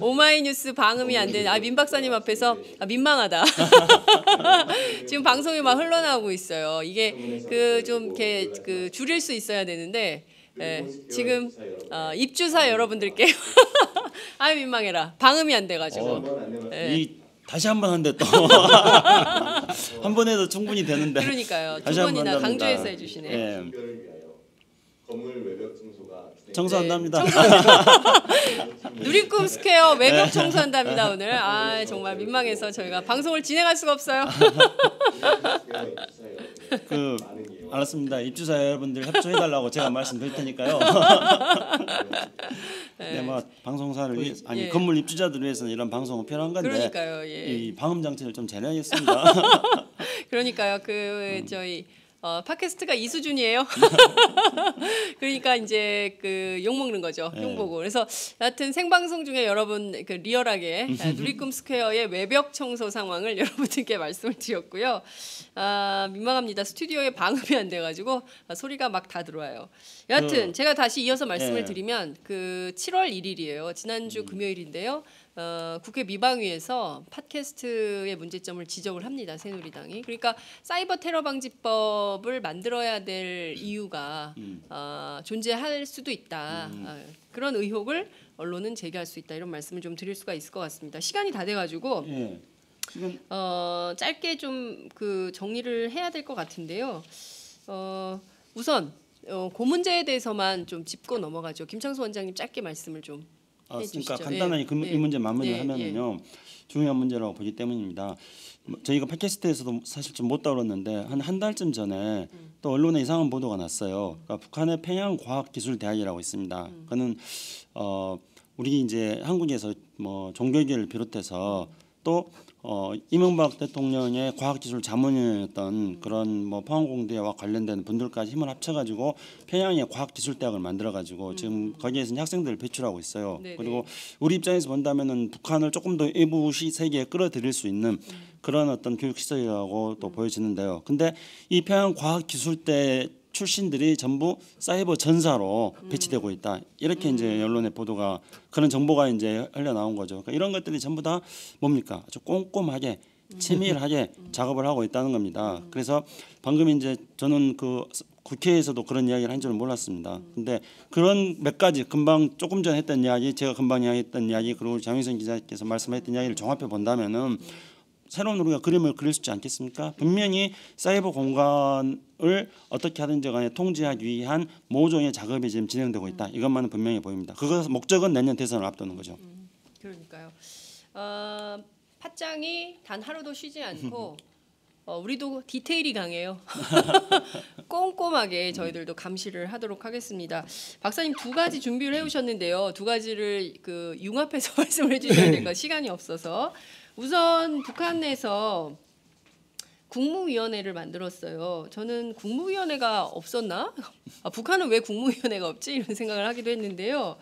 오마이뉴스 방음이 안 돼. 민 박사님 앞에서 민망하다. 지금 방송이 막 흘러나오고 있어요. 이게 좀 이렇게 줄일 수 있어야 되는데. 네, 지금 입주사 여러분들께 아유 민망해라. 방음이 안 돼가지고 다시 한 번 한데 또 한 번 해도 충분히 되는데 그러니까요. 두 다시 한번 번이나 한답니다. 강조해서 해주시네. 예. 건물 외벽 청소가 청소한답니다. 누리꿈 스퀘어 외벽 청소한답니다 오늘. 정말 민망해서 저희가 방송을 진행할 수가 없어요. 알았습니다. 입주자 여러분들 협조해달라고 제가 말씀드릴 테니까요. 네, 뭐 방송사를 위해 건물 입주자들 위해서는 이런 방송은 필요한 건데 그러니까요. 예. 이 방음 장치를 좀 잘해야겠습니다. 그러니까요. 저희 팟캐스트가 이 수준이에요. 그러니까 이제 욕 먹는 거죠. 흉 보고. 그래서 여하튼 생방송 중에 여러분 리얼하게 누리꿈 스퀘어의 외벽 청소 상황을 여러분들께 말씀을 드렸고요. 민망합니다. 스튜디오에 방음이 안 돼가지고 소리가 막 다 들어와요. 여하튼 제가 다시 이어서 말씀을 드리면 7월 1일이에요. 지난주 금요일인데요. 국회 미방위에서 팟캐스트의 문제점을 지적을 합니다. 새누리당이. 그러니까 사이버 테러 방지법을 만들어야 될 이유가 존재할 수도 있다. 그런 의혹을 언론은 제기할 수 있다. 이런 말씀을 좀 드릴 수가 있을 것 같습니다. 시간이 다 돼가지고 짧게 좀 정리를 해야 될 것 같은데요. 우선 그 문제에 대해서만 좀 짚고 넘어가죠. 김창수 원장님 짧게 말씀을 좀. 해주시죠. 그러니까 간단하게 예. 이 문제 마무리를 예. 하면은요. 중요한 문제라고 보기 때문입니다. 저희가 팟캐스트에서도 사실 좀 못 다뤘는데 한 달쯤 전에 또 언론에 이상한 보도가 났어요. 그러니까 북한의 평양과학기술대학이라고 있습니다. 그는 우리 이제 한국에서 뭐 종교계를 비롯해서 또 이명박 대통령의 과학기술 자문위원이었던 그런 뭐 포항공대와 관련된 분들까지 힘을 합쳐가지고 평양에 과학기술대학을 만들어가지고 지금 거기에서 학생들을 배출하고 있어요. 네네. 그리고 우리 입장에서 본다면은 북한을 조금 더 일부 세계에 끌어들일 수 있는 그런 어떤 교육 시설이라고 또 보여지는데요. 근데 이 평양과학기술대 출신들이 전부 사이버 전사로 배치되고 있다. 이렇게 이제 언론의 보도가 그런 정보가 이제 흘러 나온 거죠. 그러니까 이런 것들이 전부 다 뭡니까? 아주 꼼꼼하게 치밀하게 작업을 하고 있다는 겁니다. 그래서 방금 이제 저는 그 국회에서도 그런 이야기를 한 줄은 몰랐습니다. 근데 그런 몇 가지 금방 조금 전에 했던 이야기, 제가 금방 이야기했던 이야기, 그리고 장윤선 기자께서 말씀했던 이야기를 종합해 본다면은 새로운 우리가 그림을 그릴 수 있지 않겠습니까? 분명히 사이버 공간을 어떻게 하든지 간에 통제하기 위한 모종의 작업이 지금 진행되고 있다. 이것만은 분명히 보입니다. 그것 목적은 내년 대선을 앞두는 거죠. 그러니까요. 팟짱이 단 하루도 쉬지 않고 우리도 디테일이 강해요. 꼼꼼하게 저희들도 감시를 하도록 하겠습니다. 박사님 두 가지 준비를 해오셨는데요. 두 가지를 그 융합해서 말씀을 해주셔야 될 것 시간이 없어서 우선 북한에서 국무위원회를 만들었어요. 저는 국무위원회가 없었나? 북한은 왜 국무위원회가 없지? 이런 생각을 하기도 했는데요.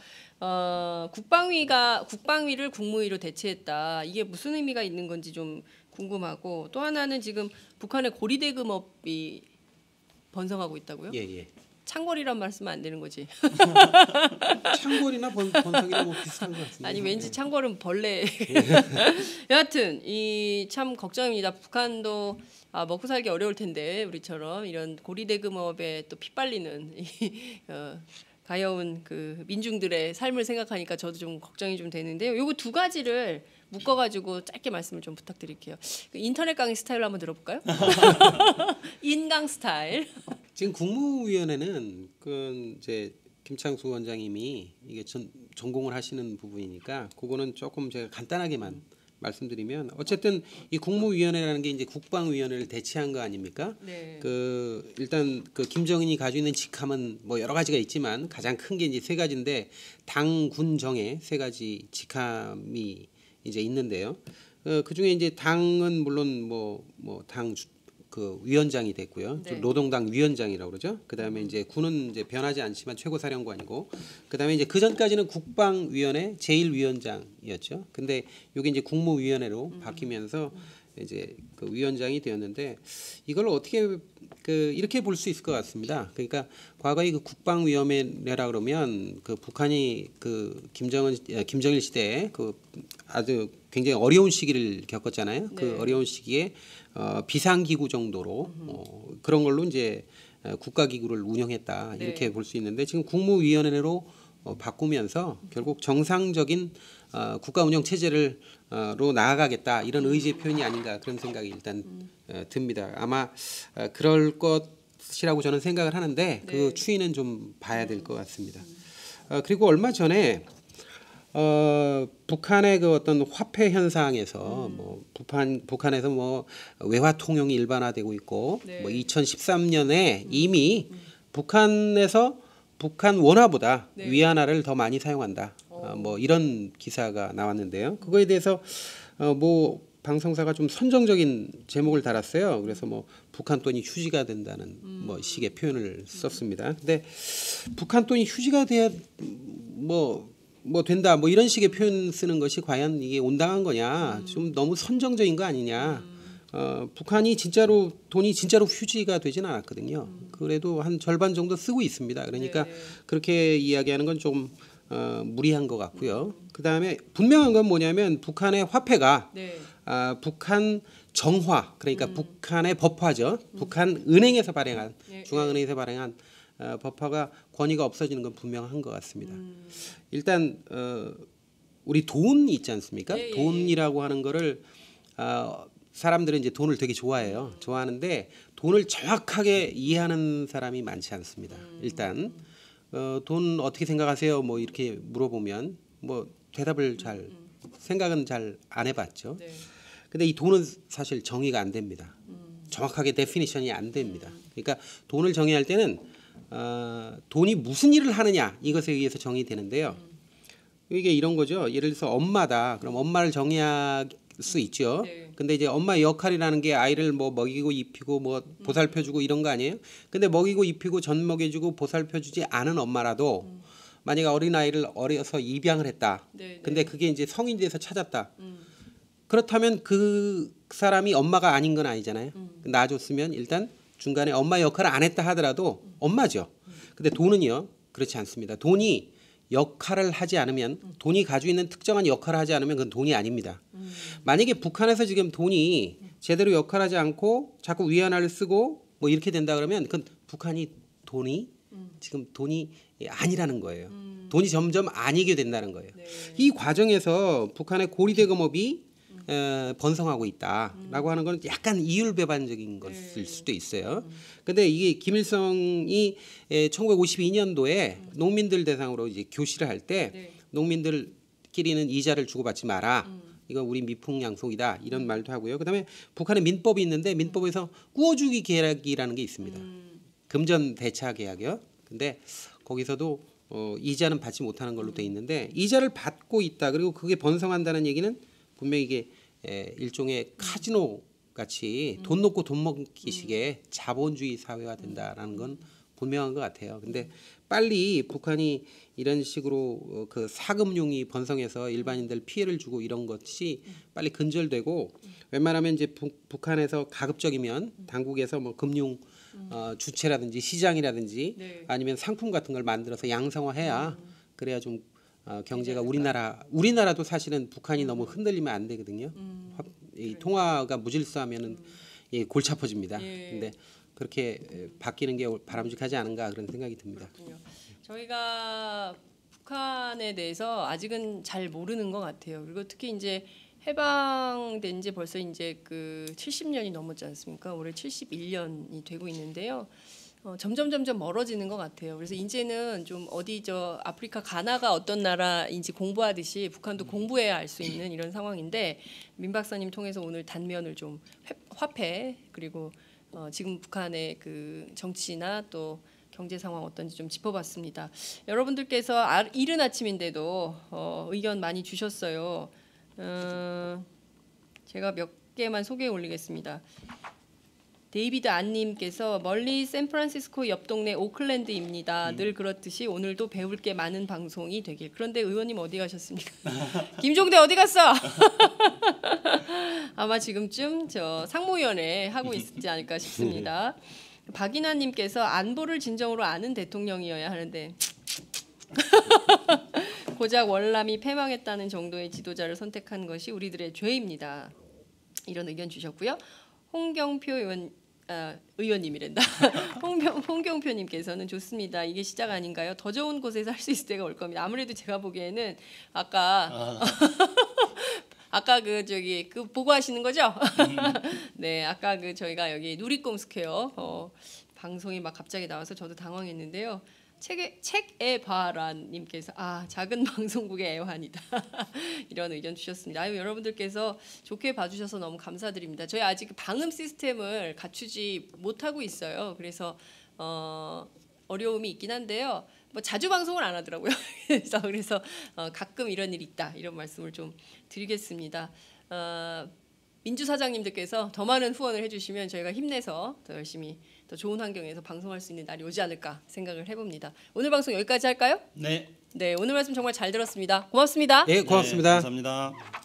국방위를 국무위로 대체했다. 이게 무슨 의미가 있는 건지 좀 궁금하고 또 하나는 지금 북한의 고리대금업이 번성하고 있다고요? 예. 창궐이란 말씀은 안 되는 거지. 창궐이나 번성이랑 뭐 비슷한 것 같은데. 아니 왠지 창궐은 벌레. 여하튼 이 참 걱정입니다. 북한도 먹고 살기 어려울 텐데 우리처럼 이런 고리대금업에 또 핏발리는 가여운 그 민중들의 삶을 생각하니까 저도 좀 걱정이 좀 되는데요. 요거 두 가지를 묶어가지고 짧게 말씀을 좀 부탁드릴게요. 인터넷 강의 스타일로 한번 들어볼까요? 인강 스타일. 지금 국무위원회는 그 이제 김창수 원장님이 이게 전공을 하시는 부분이니까 그거는 조금 제가 간단하게만 말씀드리면 어쨌든 이 국무위원회라는 게 이제 국방위원회를 대체한 거 아닙니까? 네. 그 일단 그 김정은이 가지고 있는 직함은 뭐 여러 가지가 있지만 가장 큰 게 이제 세 가지인데 당, 군, 정의 세 가지 직함이 이제 있는데요. 그 중에 이제 당은 물론 뭐당 그 위원장이 됐고요. 네. 노동당 위원장이라고 그러죠. 그다음에 이제 군은 이제 변하지 않지만 최고사령관이고, 그다음에 이제 그 전까지는 국방위원회 제1위원장이었죠. 근데 이게 이제 국무위원회로 바뀌면서 이제 그 위원장이 되었는데 이걸 어떻게 그 이렇게 볼 수 있을 것 같습니다. 그러니까 과거에 그 국방위원회라 그러면 그 북한이 그 김정일 시대에 그 아주 굉장히 어려운 시기를 겪었잖아요. 네. 그 어려운 시기에 비상기구 정도로 그런 걸로 이제 국가기구를 운영했다 네. 이렇게 볼 수 있는데 지금 국무위원회로 바꾸면서 결국 정상적인 국가운영 체제를 로 나아가겠다 이런 의지의 표현이 아닌가 그런 생각이 일단 듭니다. 아마 그럴 것이라고 저는 생각을 하는데 그 네. 추이는 좀 봐야 될 것 같습니다. 그리고 얼마 전에 북한의 그 어떤 화폐 현상에서 뭐 북한에서 뭐 외화 통용이 일반화되고 있고 네. 뭐 2013년에 이미 북한에서 북한 원화보다 네. 위안화를 더 많이 사용한다. 뭐 이런 기사가 나왔는데요. 그거에 대해서 뭐 방송사가 좀 선정적인 제목을 달았어요. 그래서 뭐 북한 돈이 휴지가 된다는 뭐 식의 표현을 썼습니다. 근데 북한 돈이 휴지가 돼야 뭐 된다 뭐 이런 식의 표현 쓰는 것이 과연 이게 온당한 거냐? 좀 너무 선정적인 거 아니냐? 북한이 진짜로 돈이 진짜로 휴지가 되지는 않았거든요. 그래도 한 절반 정도 쓰고 있습니다. 그러니까 네. 그렇게 이야기하는 건 좀 무리한 것 같고요. 그 다음에 분명한 건 뭐냐면 북한의 화폐가 네. 북한 정화 그러니까 북한의 법화죠. 북한 은행에서 발행한 네. 중앙은행에서 발행한 법화가 권위가 없어지는 건 분명한 것 같습니다. 일단 우리 돈이 있지 않습니까? 예, 예, 돈이라고 하는 거를 사람들은 이제 돈을 되게 좋아해요. 좋아하는데 돈을 정확하게 이해하는 사람이 많지 않습니다. 일단 돈 어떻게 생각하세요? 뭐 이렇게 물어보면 뭐 대답을 잘 생각은 잘 안 해봤죠. 네. 근데 이 돈은 사실 정의가 안 됩니다. 정확하게 데피니션이 안 됩니다. 그러니까 돈을 정의할 때는 돈이 무슨 일을 하느냐 이것에 의해서 정의되는데요. 이게 이런 거죠. 예를 들어서 엄마다. 그럼 엄마를 정의할 수 있죠. 네. 근데 이제 엄마의 역할이라는 게 아이를 뭐 먹이고 입히고 뭐 보살펴주고 이런 거 아니에요? 근데 먹이고 입히고 젖 먹여주고 보살펴주지 않은 엄마라도 만약에 어린아이를 어려서 입양을 했다. 네, 근데 그게 이제 성인이 돼서 찾았다. 그렇다면 그 사람이 엄마가 아닌 건 아니잖아요. 놔줬으면 일단 중간에 엄마 역할을 안 했다 하더라도 엄마죠. 근데 돈은요. 그렇지 않습니다. 돈이 역할을 하지 않으면 돈이 가지고 있는 특정한 역할을 하지 않으면 그건 돈이 아닙니다. 만약에 북한에서 지금 돈이 제대로 역할하지 않고 자꾸 위안화를 쓰고 뭐 이렇게 된다 그러면 그건 북한이 돈이 지금 돈이 아니라는 거예요. 돈이 점점 아니게 된다는 거예요. 네. 이 과정에서 북한의 고리대금업이 번성하고 있다라고 하는 건 약간 이율배반적인 것일 수도 있어요. 근데 이게 김일성이 1952년도에 농민들 대상으로 이제 교시를 할 때 네. 농민들끼리는 이자를 주고받지 마라. 이건 우리 미풍양속이다 이런 말도 하고요. 그다음에 북한에 민법이 있는데 민법에서 구워주기 계약이라는 게 있습니다. 금전 대차 계약이요. 근데 거기서도 이자는 받지 못하는 걸로 돼 있는데 이자를 받고 있다. 그리고 그게 번성한다는 얘기는 분명히 이게 일종의 카지노 같이 돈 놓고 돈 먹기식의 자본주의 사회가 된다라는 건 분명한 것 같아요. 근데 빨리 북한이 이런 식으로 그 사금융이 번성해서 일반인들 피해를 주고 이런 것이 빨리 근절되고 웬만하면 이제 북한에서 가급적이면 당국에서 뭐 금융 주체라든지 시장이라든지 네. 아니면 상품 같은 걸 만들어서 양성화해야 그래야 좀 경제가 우리나라도 사실은 북한이 너무 흔들리면 안 되거든요. 이 통화가 무질서하면은 골치 아파집니다. 예. 근데 그렇게 바뀌는 게 바람직하지 않은가 그런 생각이 듭니다. 그렇군요. 저희가 북한에 대해서 아직은 잘 모르는 것 같아요. 그리고 특히 이제 해방된 지 벌써 이제 그 70년이 넘었지 않습니까? 올해 71년이 되고 있는데요. 점점 멀어지는 것 같아요. 그래서 이제는 좀 어디 저 아프리카 가나가 어떤 나라인지 공부하듯이 북한도 공부해야 알 수 있는 이런 상황인데 민 박사님 통해서 오늘 단면을 좀 화폐 그리고 지금 북한의 그 정치나 또 경제 상황 어떤지 좀 짚어봤습니다. 여러분들께서 이른 아침인데도 의견 많이 주셨어요. 제가 몇 개만 소개해 올리겠습니다. 데이비드 안님께서 멀리 샌프란시스코 옆 동네 오클랜드입니다. 늘 그렇듯이 오늘도 배울 게 많은 방송이 되길. 그런데 의원님 어디 가셨습니까? 김종대 어디 갔어? 아마 지금쯤 저 상무위원회 하고 있지 않을까 싶습니다. 박인하님께서 안보를 진정으로 아는 대통령이어야 하는데 고작 월남이 패망했다는 정도의 지도자를 선택한 것이 우리들의 죄입니다. 이런 의견 주셨고요. 홍경표 의원님이란다. 홍경표님께서는 좋습니다. 이게 시작 아닌가요? 더 좋은 곳에서 할 수 있을 때가 올 겁니다. 아무래도 제가 보기에는 아까 그 저기 그 보고하시는 거죠? 네, 아까 그 저희가 여기 누리꿈 스퀘어 방송이 막 갑자기 나와서 저도 당황했는데요. 책에 봐라님께서 작은 방송국의 애환이다 이런 의견 주셨습니다. 여러분들께서 좋게 봐주셔서 너무 감사드립니다. 저희 아직 방음 시스템을 갖추지 못하고 있어요. 그래서 어려움이 있긴 한데요. 뭐 자주 방송을 안 하더라고요. 그래서 가끔 이런 일이 있다 이런 말씀을 좀 드리겠습니다. 민주사장님들께서 더 많은 후원을 해주시면 저희가 힘내서 더 열심히 더 좋은 환경에서 방송할 수 있는 날이 오지 않을까 생각을 해봅니다. 오늘 방송 여기까지 할까요? 네. 네, 오늘 말씀 정말 잘 들었습니다. 고맙습니다. 예, 고맙습니다. 네, 감사합니다.